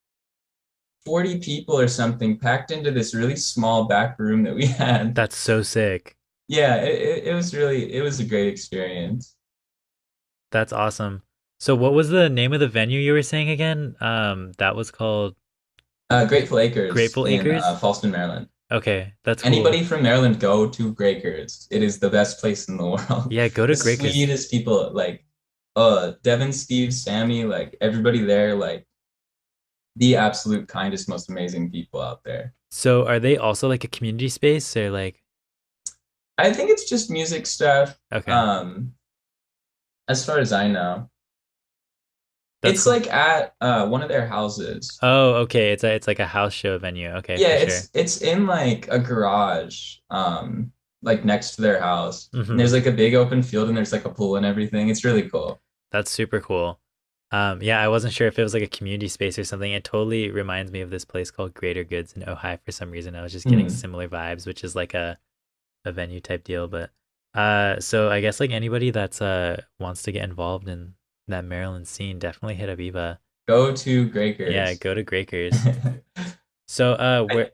40 people or something packed into this really small back room that we had. That's so sick. Yeah, it was really it was a great experience. That's awesome. So what was the name of the venue you were saying again? That was called Grateful Acres Grateful in Acres? Falston, Maryland. Okay, that's cool. Anybody from Maryland, go to Grakers. It is the best place in the world. Yeah, go to The Grakers. sweetest people, like Devin, Steve, Sammy, like everybody there, like the absolute kindest, most amazing people out there. So are they also like a community space or like? I think it's just music stuff. Okay. As far as I know. That's It's cool. like at one of their houses. Oh, okay. It's like a house show venue. Okay, Yeah, for sure. it's in like a garage, like next to their house. Mhm. And there's like a big open field and there's like a pool and everything. It's really cool. That's super cool. Yeah, I wasn't sure if it was like a community space or something. It totally reminds me of this place called Greater Goods in Ojai for some reason. I was just getting similar vibes, which is like a venue type deal. But so I guess like anybody that's wants to get involved in that Maryland scene, definitely hit up Eva. Go to Grakers. Yeah, go to Grakers. So where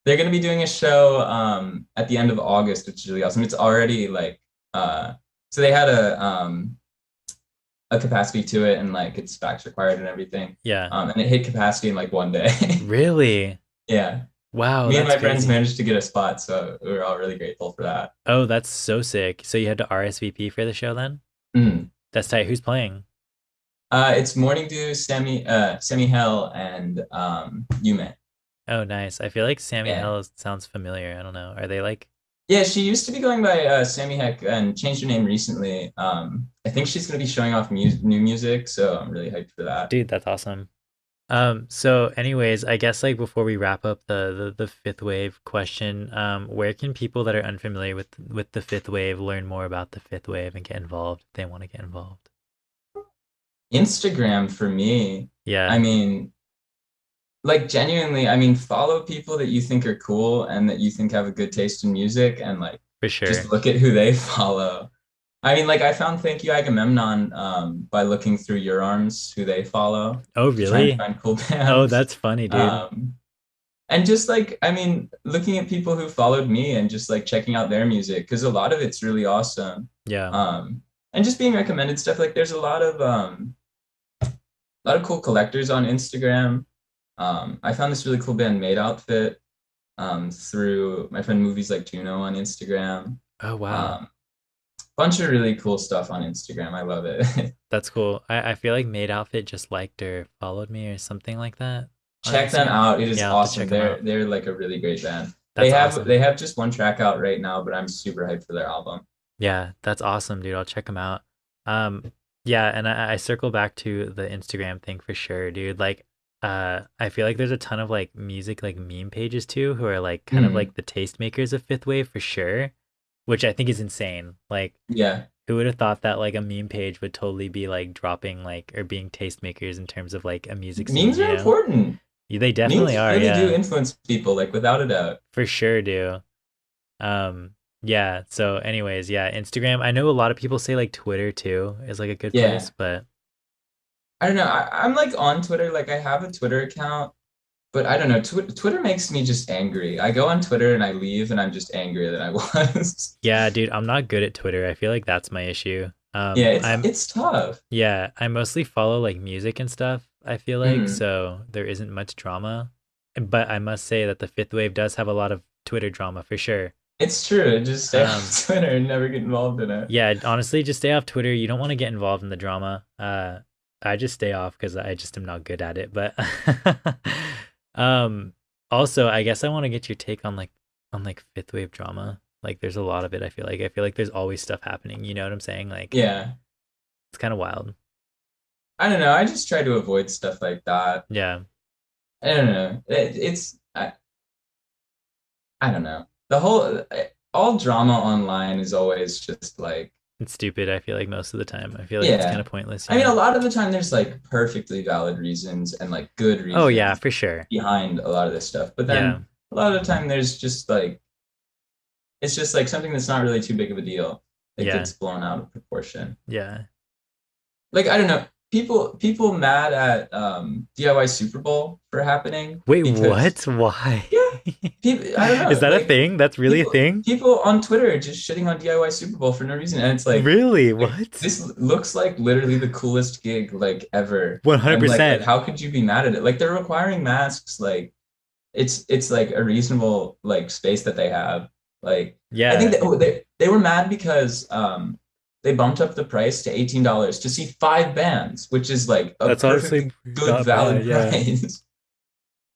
they're gonna be doing a show at the end of August, which is really awesome. It's already like so they had a capacity to it and like it's facts required and everything. Yeah. And it hit capacity in like one day. Really? Yeah. Wow. Me and my that's friends crazy. managed to get a spot, so we were all really grateful for that. Oh, that's so sick. So you had to RSVP for the show then? Mm. That's tight. Who's playing? It's Morning Dew, Sammy Hell, and Yume. Oh, nice. I feel like Sammy Yeah. Hell sounds familiar. I don't know. Are they like? Yeah, she used to be going by Sammy Heck and changed her name recently. I think she's going to be showing off new music, so I'm really hyped for that. Dude, that's awesome. So anyways, I guess like before we wrap up the fifth wave question, where can people that are unfamiliar with the fifth wave learn more about the fifth wave and get involved if they want to get involved? Instagram for me. Yeah. I mean, like genuinely, I mean, follow people that you think are cool and that you think have a good taste in music and like For sure. just look at who they follow. I mean, like I found Thank You Agamemnon by looking through Your Arms, who they follow. Oh, really? To find cool bands. Oh, that's funny, dude. And just like, I mean, looking at people who followed me and just like checking out their music, because a lot of it's really awesome. Yeah. And just being recommended stuff. Like there's a lot of cool collectors on Instagram. I found this really cool band Made Outfit through my friend Movies Like Juno on Instagram. Oh, wow. Bunch of really cool stuff on Instagram. I love it. That's cool. I feel like Made Outfit just liked or followed me or something like that. Check them out. It is awesome. They're like a really great band. That's they have just one track out right now, but I'm super hyped for their album. Yeah, that's awesome, dude. I'll check them out. Yeah, and I circle back to the Instagram thing for sure, dude. Like, I feel like there's a ton of like music like meme pages too who are like kind of like the tastemakers of fifth wave for sure, which I think is insane. Like, yeah, who would have thought that like a meme page would totally be like dropping like or being tastemakers in terms of like a music scene? Memes are important. Yeah, they definitely are. Really yeah, do influence people, like without a doubt. For sure, do. Yeah. So, anyways, yeah, Instagram. I know a lot of people say like Twitter too is like a good place, but I don't know. I'm like on Twitter. Like I have a Twitter account, but I don't know. Twitter makes me just angry. I go on Twitter and I leave, and I'm just angrier than I was. Yeah, dude, I'm not good at Twitter. I feel like that's my issue. Yeah, it's tough. Yeah, I mostly follow like music and stuff. I feel like so there isn't much drama, but I must say that the fifth wave does have a lot of Twitter drama for sure. It's true. Just stay off Twitter and never get involved in it. Yeah, honestly, just stay off Twitter. You don't want to get involved in the drama. I just stay off because I just am not good at it. But also, I guess I want to get your take on like fifth wave drama. Like, there's a lot of it. I feel like there's always stuff happening. You know what I'm saying? Like, yeah, it's kind of wild. I don't know. I just try to avoid stuff like that. Yeah. I don't know. I don't know. The whole all drama online is always just like it's stupid. I feel like most of the time. I feel like it's kind of pointless. I mean, a lot of the time there's like perfectly valid reasons and like good reasons. Oh yeah, for sure. Behind a lot of this stuff, but then a lot of the time there's just like it's just like something that's not really too big of a deal. It gets blown out of proportion. Yeah. Like I don't know. People mad at DIY Super Bowl for happening. Wait, what? Why? Yeah, people, I don't know. Is that a thing? That's really a thing? People on Twitter are just shitting on DIY Super Bowl for no reason, and it's like, really, what? This looks like literally the coolest gig like ever. 100%. Like, how could you be mad at it? Like they're requiring masks like it's like a reasonable like space that they have. Like I think Yeah, that they were mad because they bumped up the price to $18 to see 5 bands, which is like a that's honestly perfectly good not bad. valid Yeah. price.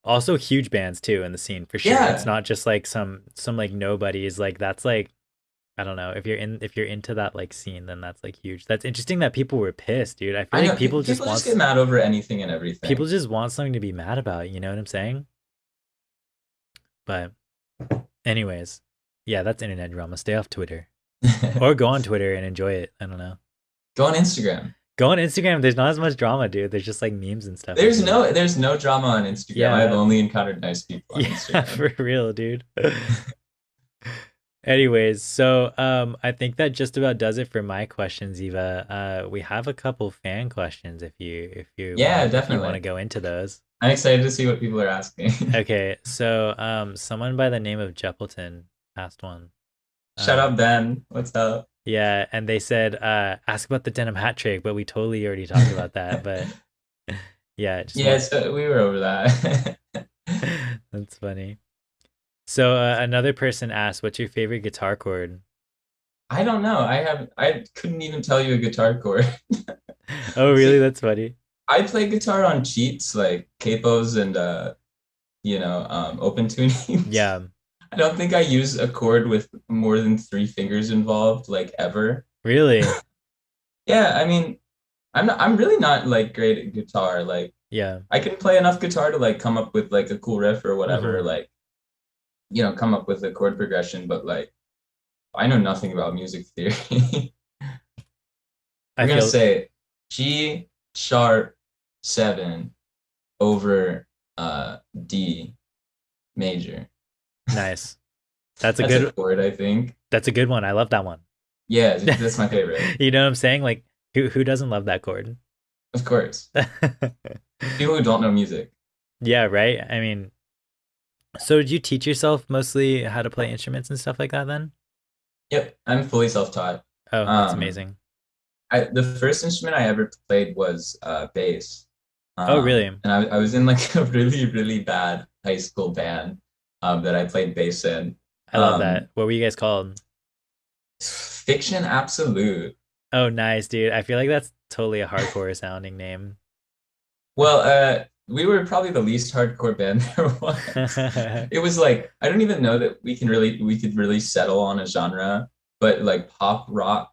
Also huge bands too in the scene for sure. It's Yeah. not just like some like nobodies. Like that's like I don't know. If you're into that like scene, then that's like huge. That's interesting that people were pissed, dude. I feel I like know people just get mad over anything and people everything. just want something to be mad about, you know what I'm saying? But anyways, yeah, that's internet drama. Stay off Twitter. Or go on Twitter and enjoy it. I don't know. Go on Instagram. Go on Instagram. There's not as much drama, dude. There's just like memes and stuff. I feel like. There's no drama on Instagram. I've Yeah. only encountered nice people on Yeah, Instagram. for real, dude. Anyways, so I think that just about does it for my questions, Eva. We have a couple fan questions Yeah, if you want to definitely. go into those. I'm excited to see what people are asking. Okay, so someone by the name of Jeppleton asked one. Shut up, Ben. What's up? Yeah, and they said ask about the denim hat trick, but we totally already talked about that. But yeah, just Yeah, so we were over that. that's funny. So another person asked, "What's your favorite guitar chord?" I don't know. I couldn't even tell you a guitar chord. Oh, really? See, That's funny. I play guitar on cheats like capos and open tunings. Yeah, I don't think I use a chord with more than 3 fingers involved, like ever. really. Yeah, I mean, I'm really not like great at guitar. Like Yeah. I can play enough guitar to like come up with like a cool riff or whatever, Hmm. like come up with a chord progression, but like I know nothing about music theory. I We're gonna feel say G sharp 7 over D major. nice. That's a That's a good chord, I think. that's a good one. I love that one. Yeah, that's my favorite. You know what I'm saying? Like who doesn't love that chord? Of course. People who don't know music. Yeah, right? I mean, so did you teach yourself mostly how to play instruments and stuff like that then? Yep, I'm fully self-taught. Oh, that's Um, amazing. the first instrument I ever played was bass. Oh, really? And I was in like a really, really bad high school band that I played bass in. I love that. What were you guys called? Fiction Absolute. Oh, nice, dude. I feel like that's totally a hardcore sounding name. Well, we were probably the least hardcore band there was. It was like I don't even know that we could really settle on a genre, but like pop rock.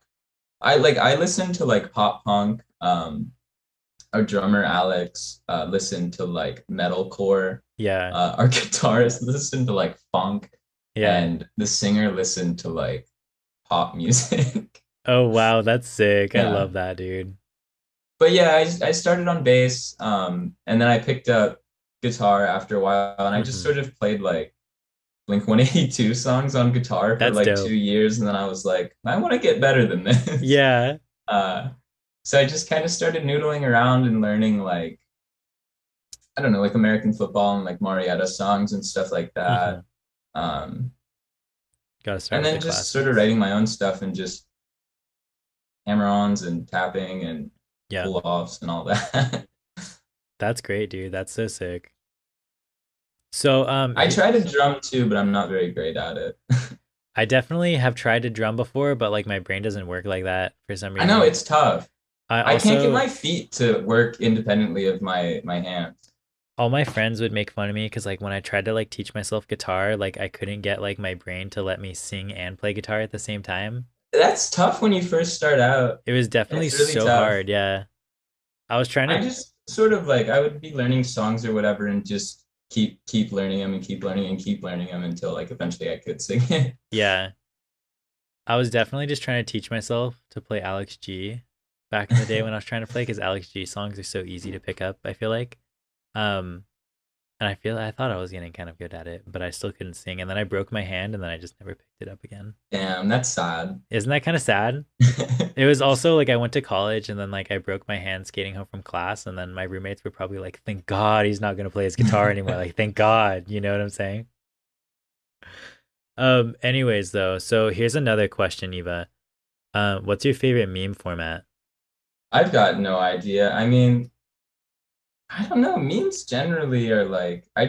I listened to like pop punk. Our drummer Alex listened to like metalcore. Yeah. Our guitarist listened to like funk, Yeah. and the singer listened to like pop music. Oh, wow, that's sick. I Yeah. love that, dude. But yeah, I started on bass, and then I picked up guitar after a while, and I just Hmm. sort of played like Blink 182 songs on guitar for That's like two dope. years, and then I was like, I want to get better than this. Yeah. Uh, so I just kind of started noodling around and learning like I don't know, like American football and like Marietta songs and stuff like Hmm. that. Um, Gotta start and with the then just sort of classics. writing my own stuff and just hammer-ons and tapping and Yeah. pull-offs and all that. That's great, dude. That's so sick. So, I try to drum too, but I'm not very great at it. I definitely have tried to drum before, but like my brain doesn't work like that for some I know reason. it's tough. I I can't get also, my feet to work independently of my hands. all my friends would make fun of me because like when I tried to like teach myself guitar, like I couldn't get like my brain to let me sing and play guitar at the same time. That's tough when you first start out. It was definitely It's really so tough. hard. Yeah. I was trying I to, just sort of like I would be learning songs or whatever and just keep learning them and keep learning and keep learning them until like eventually I could sing it. yeah. I was definitely just trying to teach myself to play Alex G back in the day when I was trying to play because Alex G songs are so easy to pick up, I feel like. Um, and I thought I was getting kind of good at it, but I still couldn't sing. And then I broke my hand and then I just never picked it up again. Damn, that's sad. Isn't that kind of sad? It was also like I went to college and then like I broke my hand skating home from class and then my roommates were probably like, "Thank God he's not gonna play his guitar anymore." Like, thank God, you know what I'm saying? Anyways though, so here's another question, Eva. What's your favorite meme format? I've got no idea. I mean, I don't know. Memes generally are like I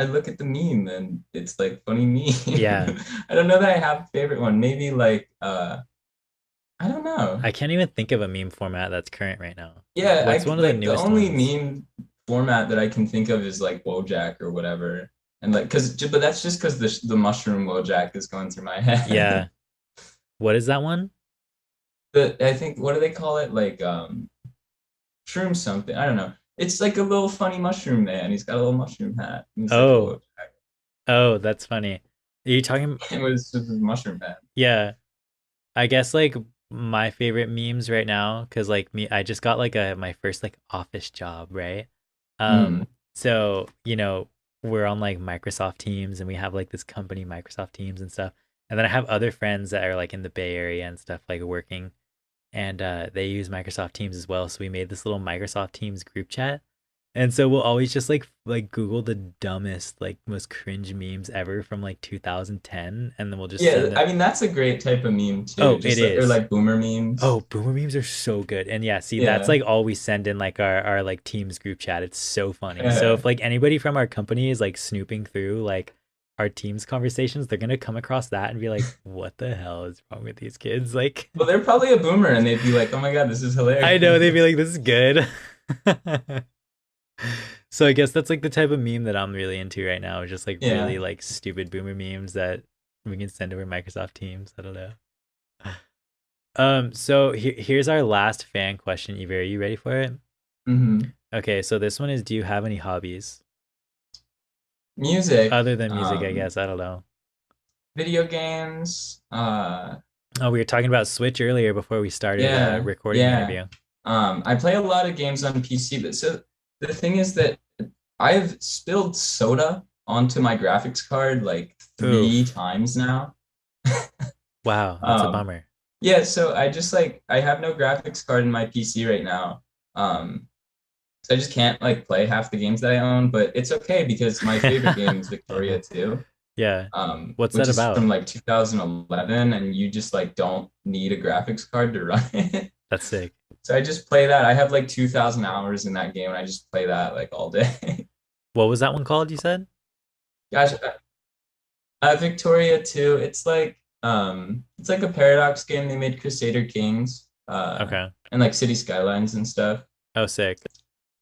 look at the meme and it's like funny meme. Yeah. I don't know that I have a favorite one. Maybe like I don't know. I can't even think of a meme format that's current right now. Yeah, What's one of the like the newest only ones? meme format that I can think of is like Wojak or whatever. And like but that's just because the mushroom Wojak is going through my head. Yeah. What is that one? But I think what do they call it? Like shroom something. I don't know. It's like a little funny mushroom man. He's got a little mushroom hat. And he's like a Oh, Wojak. oh, that's funny. Are you talking? It was just a mushroom hat. Yeah. I guess like my favorite memes right now, because like me, I just got like my first like office job, right? Mm. So we're on like Microsoft Teams, and we have like this company Microsoft Teams and stuff. And then I have other friends that are like in the Bay Area and stuff, like working, and they use Microsoft Teams as well. So we made this little Microsoft Teams group chat, and so we'll always just like Google the dumbest, like most cringe memes ever from like 2010, and then we'll just Yeah, send it. I mean that's a great type of meme too. Oh, it Just like or is. like boomer memes. Oh, boomer memes are so good. And yeah, see, that's Yeah. like all we send in like our like Teams group chat. It's so funny. So if like anybody from our company is like snooping through like our Teams conversations, they're gonna come across that and be like, "What the hell is wrong with these kids?" Like, Well, they're probably a boomer and they'd be like, "Oh my God, this is I know they'd hilarious." be like, "This is good." So I guess that's like the type of meme that I'm really into right now, just like really Yeah. like stupid boomer memes that we can send over Microsoft Teams. I don't know. So here's our last fan question, Eva. Are you ready for it? Hmm. Okay, so this one is, do you have any hobbies Music, other than music, I guess? I don't know. video games, Oh, we were talking about Switch earlier before we started yeah, recording the yeah. interview. I play a lot of games on PC, but so the thing is that I've spilled soda onto my graphics card like three Oof. times now. Wow, that's a Um, bummer. yeah, so I just like I have no graphics card in my PC right now. Um, so I just can't like play half the games that I own, but it's okay because my favorite game is Victoria 2, Yeah. What's which that is about? from like 2011, and you just like don't need a graphics card to run it. That's sick. So I just play that. I have like 2,000 hours in that game, and I just play that like all day. What was that one called, you said? Gosh, Victoria 2, it's like a Paradox game. They made Crusader Kings, Okay. and like City Skylines and stuff. Oh, sick.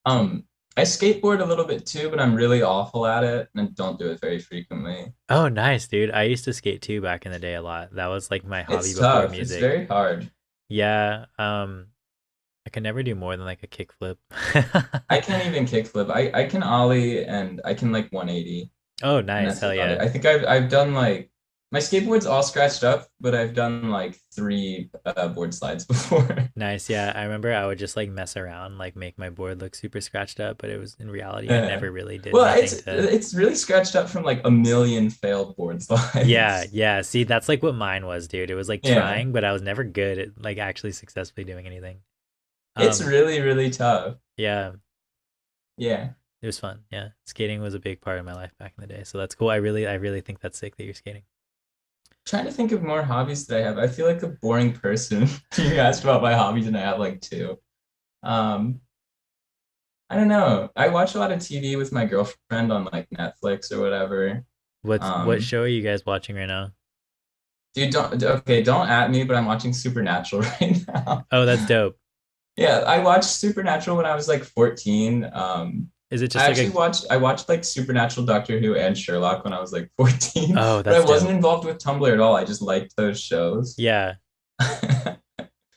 Um, I skateboard a little bit too, but I'm really awful at it and don't do it very frequently. Oh, nice, dude. I used to skate too back in the day a lot. That was like my hobby It's before tough. It's music. very hard. Yeah. I can never do more than like a kickflip. I can't even kickflip. I can ollie and I can like 180, Oh, and nice. that's Hell about it. yeah. I think I've done like my skateboard's all scratched up, but I've done like three board slides before. Nice. Yeah. I remember I would just like mess around, like make my board look super scratched up, but it was in reality, I Yeah. never really did Well, anything to. it's really scratched up from like a million failed board Yeah. slides. Yeah. See, that's like what mine was, dude. It was like Yeah, trying, but I was never good at like actually successfully doing anything. it's Um, really, really tough. yeah, Yeah. it was fun. Yeah. Skating was a big part of my life back in the day. So that's cool. I really think that's sick that you're skating. Trying to think of more hobbies that I have. I feel like a boring person. You asked about my hobbies, and I have like two. Um, I don't know. I watch a lot of TV with my girlfriend on like Netflix or whatever. What Um, show are you guys watching right now? dude, don't at me, but I'm watching Supernatural right now. Oh, that's dope. Yeah, I watched Supernatural when I was like 14. Is it just like a I watched like Supernatural, Doctor Who, and Sherlock when I was like 14, Oh, but I that's wasn't dope. involved with Tumblr at all. I just liked those shows. Yeah,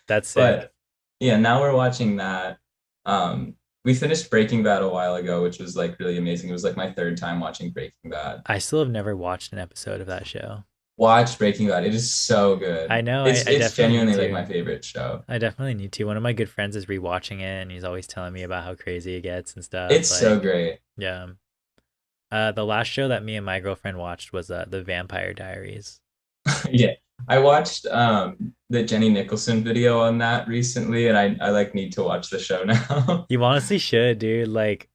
that's sick. But yeah, now we're watching that. We finished Breaking Bad a while ago, which was like really amazing. It was like my third time watching Breaking Bad. I still have never watched an episode of that show. Watch Breaking Bad. It is so good. I know, I It's definitely need genuinely like to. my favorite show. I definitely need to. One of my good friends is rewatching it and he's always telling me about how crazy it gets and stuff. It's so Like, great. yeah. The last show that me and my girlfriend watched was The Vampire Diaries. Yeah. I watched the Jenny Nicholson video on that recently, and I like need to watch the show now. You honestly should, dude. Like,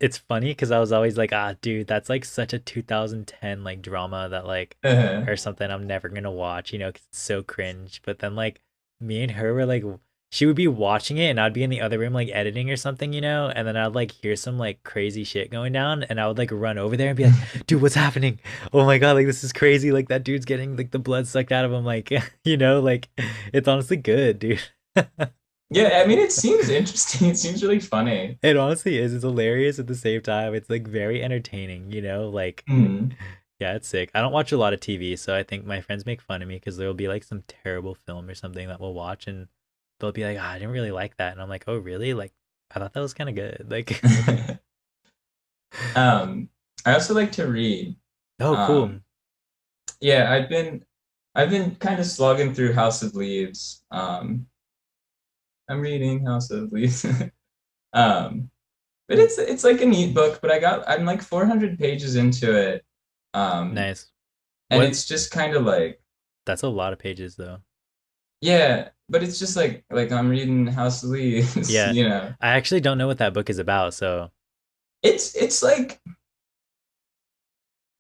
it's funny because I was always like, dude, that's like such a 2010 like drama that like or something I'm never gonna watch, 'cause it's so cringe. But then like me and her were like, she would be watching it and I'd be in the other room like editing or something, you know, and then I'd like hear some like crazy shit going down and I would like run over there and be like, dude, what's happening? Oh my God, like this is crazy. Like that dude's getting like the blood sucked out of him. Like, you know, like it's honestly good, dude. Yeah, I mean, it seems interesting. It seems really funny. It honestly is. It's hilarious at the same time. It's like very entertaining, you know, like Mm. yeah, it's sick. I don't watch a lot of TV, so I think my friends make fun of me because there'll be like some terrible film or something that we'll watch and they'll be like, I didn't really like that. And I'm like, oh, really? Like, I thought that was kind of good. Like, I also like to read. oh, cool. Yeah, I've been kind of slogging through House of Leaves. I'm reading House of Leaves. um, but it's like a neat book, but I'm like 400 pages into it. Nice. And What? it's just kind of like, That's a lot of pages, though. yeah, but it's just like I'm reading House of Leaves, Yeah. you know. I actually don't know what that book is about, so It's like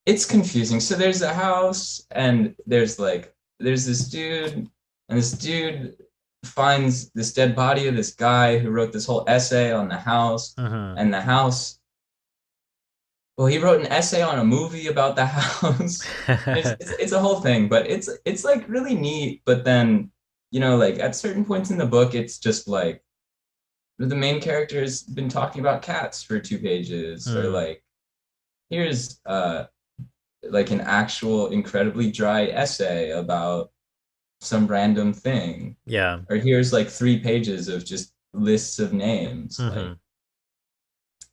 it's confusing. So there's a house and there's this dude and this dude finds this dead body of this guy who wrote this whole essay on the house and the house. Well, he wrote an essay on a movie about the house. It's a whole thing, but it's like really neat. But then, you know, like at certain points in the book, it's just like the main character has been talking about cats for 2 pages, or like here's like an actual incredibly dry essay about some random thing. yeah. Or here's like 3 pages of just lists of names. Like,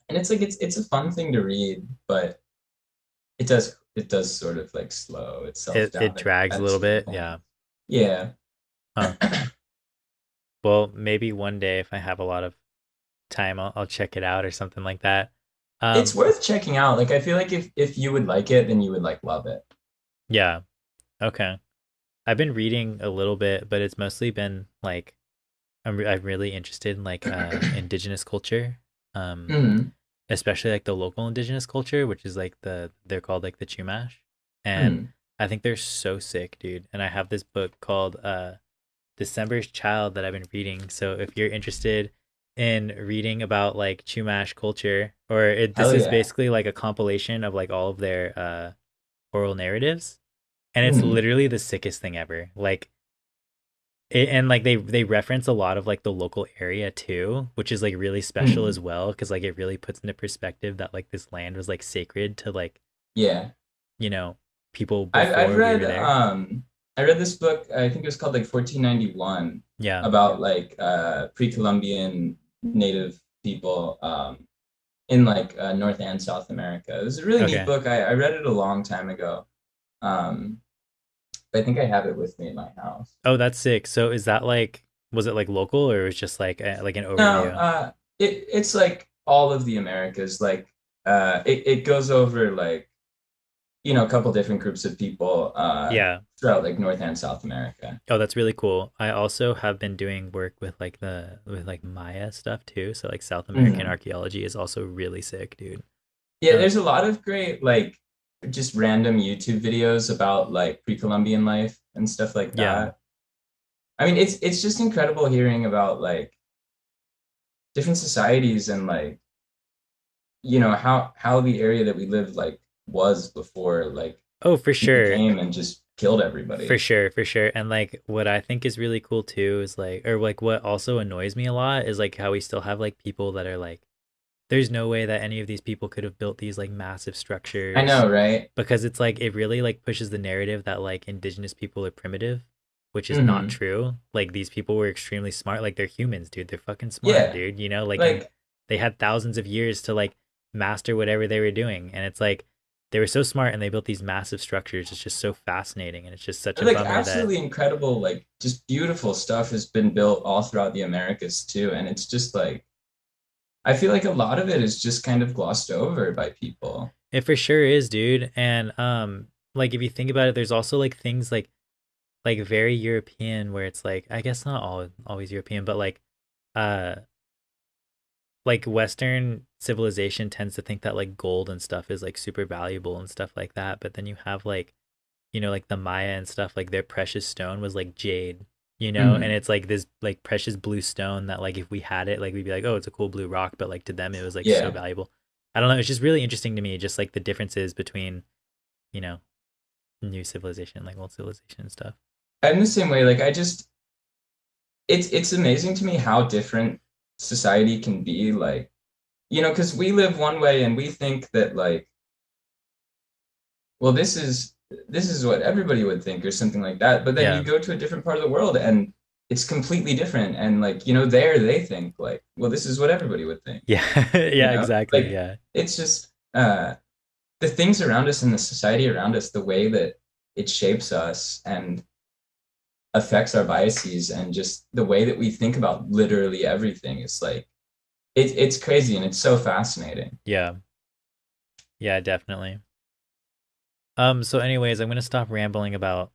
and it's like it's a fun thing to read, but it does sort of like slow itself down. It drags a little bit. point. Yeah. Yeah. Huh. Well, maybe one day if I have a lot of time, I'll check it out or something like that. It's worth checking out. Like I feel like if you would like it, then you would like love it. Yeah. Okay. I've been reading a little bit, but it's mostly been like I'm really interested in like indigenous culture. Especially like the local indigenous culture, which is like they're called like the Chumash. And I think they're so sick, dude. And I have this book called December's Child that I've been reading. So if you're interested in reading about like Chumash culture, or this is basically like a compilation of like all of their oral narratives, and it's literally the sickest thing ever. Like and like they reference a lot of like the local area too, which is like really special as well, because like it really puts into perspective that like this land was like sacred to like you know people before I've read we were there. I read this book, I think it was called like 1491, about like pre-Columbian native people in like North and South America. It was a really neat book. I read it a long time ago. I think I have it with me in my house. Oh, that's sick. So is that like, was it like local or was it just like an overview? No, it's like all of the Americas. Like it goes over like, you know, a couple different groups of people throughout like North and South America. Oh, that's really cool. I also have been doing work with like Maya stuff too. So like South American archaeology is also really sick, dude. Yeah, there's a lot of great like just random YouTube videos about like pre-Columbian life and stuff like that. I mean, it's just incredible hearing about like different societies and like, you know, how the area that we live like was before like for sure came and just killed everybody. For sure. And like what I think is really cool too is like, or like what also annoys me a lot is like how we still have like people that are like, there's no way that any of these people could have built these like massive structures. I know, right? Because it's like it really like pushes the narrative that like indigenous people are primitive, which is not true. Like these people were extremely smart. Like they're humans, dude. They're fucking smart, dude. You know, like they had thousands of years to like master whatever they were doing, and it's like they were so smart and they built these massive structures. It's just so fascinating, and it's just such a like bummer absolutely incredible, like just beautiful stuff has been built all throughout the Americas too, and it's just like I feel like a lot of it is just kind of glossed over by people. It for sure is, dude. And like if you think about it, there's also like things like very European where it's like I guess not always European, but like Western civilization tends to think that like gold and stuff is like super valuable and stuff like that. But then you have like, you know, like the Maya and stuff, like their precious stone was like jade, you know, and it's like this like precious blue stone that like if we had it, like we'd be like, oh, it's a cool blue rock, but like to them it was like so valuable. I don't know, it's just really interesting to me, just like the differences between, you know, new civilization, like old civilization and stuff. I'm the same way. Like it's amazing to me how different society can be, like, you know, because we live one way and we think that like, well, this is what everybody would think or something like that. But then you go to a different part of the world and it's completely different. And like, you know, there they think like, well, this is what everybody would think. Yeah. You know? Exactly. Like, yeah. It's just the things around us and the society around us, the way that it shapes us and affects our biases and just the way that we think about literally everything is like, it's crazy and it's so fascinating. Yeah. Yeah, definitely. So anyways, I'm going to stop rambling about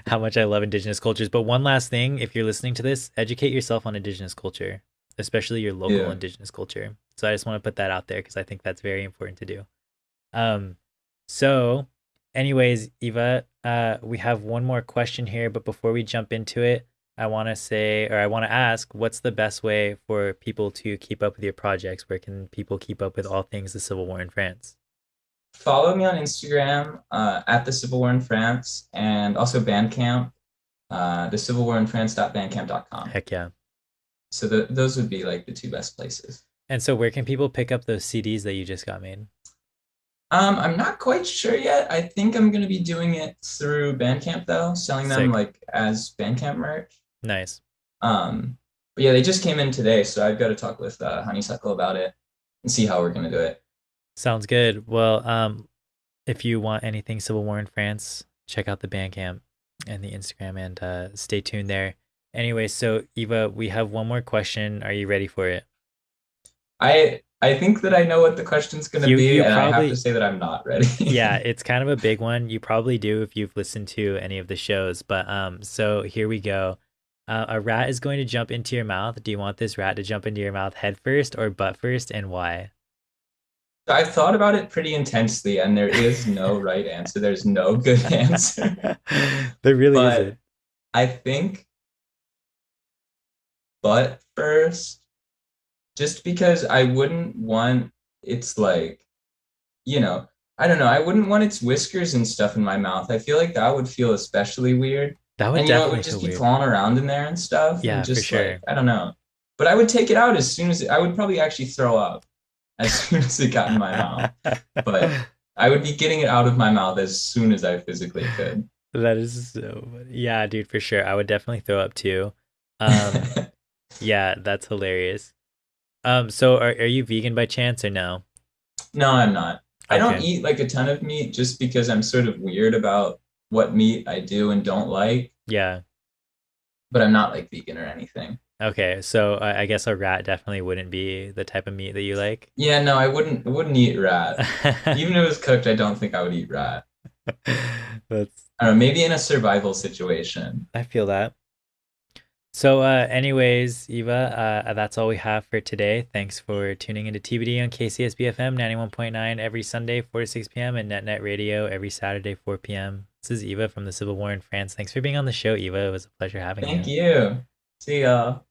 how much I love indigenous cultures. But one last thing, if you're listening to this, educate yourself on indigenous culture, especially your local indigenous culture. So I just want to put that out there because I think that's very important to do. So anyways, Eva, we have one more question here, but before we jump into it, I want to ask, what's the best way for people to keep up with your projects? Where can people keep up with all things the Civil War in France? Follow me on Instagram at the Civil War in France, and also Bandcamp, the civilwarinfrance.bandcamp.com. Heck yeah. So those would be like the two best places. And so where can people pick up those CDs that you just got made? I'm not quite sure yet. I think I'm going to be doing it through Bandcamp though, selling them like as Bandcamp merch. Nice. But yeah, they just came in today, so I've got to talk with Honeysuckle about it and see how we're going to do it. Sounds good. Well, if you want anything Civil War in France, check out the Bandcamp and the Instagram and stay tuned there. Anyway, so Eva, we have one more question. Are you ready for it? I think that I know what the question's going to be, and I have to say that I'm not ready. Yeah, it's kind of a big one. You probably do if you've listened to any of the shows. But so here we go. A rat is going to jump into your mouth. Do you want this rat to jump into your mouth head first or butt first, and why? I've thought about it pretty intensely, and there is no right answer. There's no good answer. There really isn't. I think butt first, just because I wouldn't want its like, you know, I don't know. I wouldn't want its whiskers and stuff in my mouth. I feel like that would feel especially weird. That would and, definitely it would just be weird. clawing around in there and stuff. Yeah, and just for sure. Like, I don't know. But I would take it out as soon as I would probably actually throw up as soon as it got in my mouth. But I would be getting it out of my mouth as soon as I physically could. That is so funny. Yeah, dude, for sure. I would definitely throw up too. Yeah, that's hilarious. So are you vegan by chance or no? No, I'm not. Okay. I don't eat like a ton of meat just because I'm sort of weird about what meat I do and don't like. Yeah. But I'm not like vegan or anything. Okay, so I guess a rat definitely wouldn't be the type of meat that you like. Yeah, no, I wouldn't eat rat. Even if it was cooked, I don't think I would eat rat. That's, I don't know, maybe in a survival situation. I feel that. So anyways, Eva, that's all we have for today. Thanks for tuning into TBD on KCSB FM 91.9 every Sunday, 4 to 6 p.m. and NetNet Radio every Saturday, 4 p.m. This is Eva from the Civil War in France. Thanks for being on the show, Eva. It was a pleasure having you. Thank you. See y'all.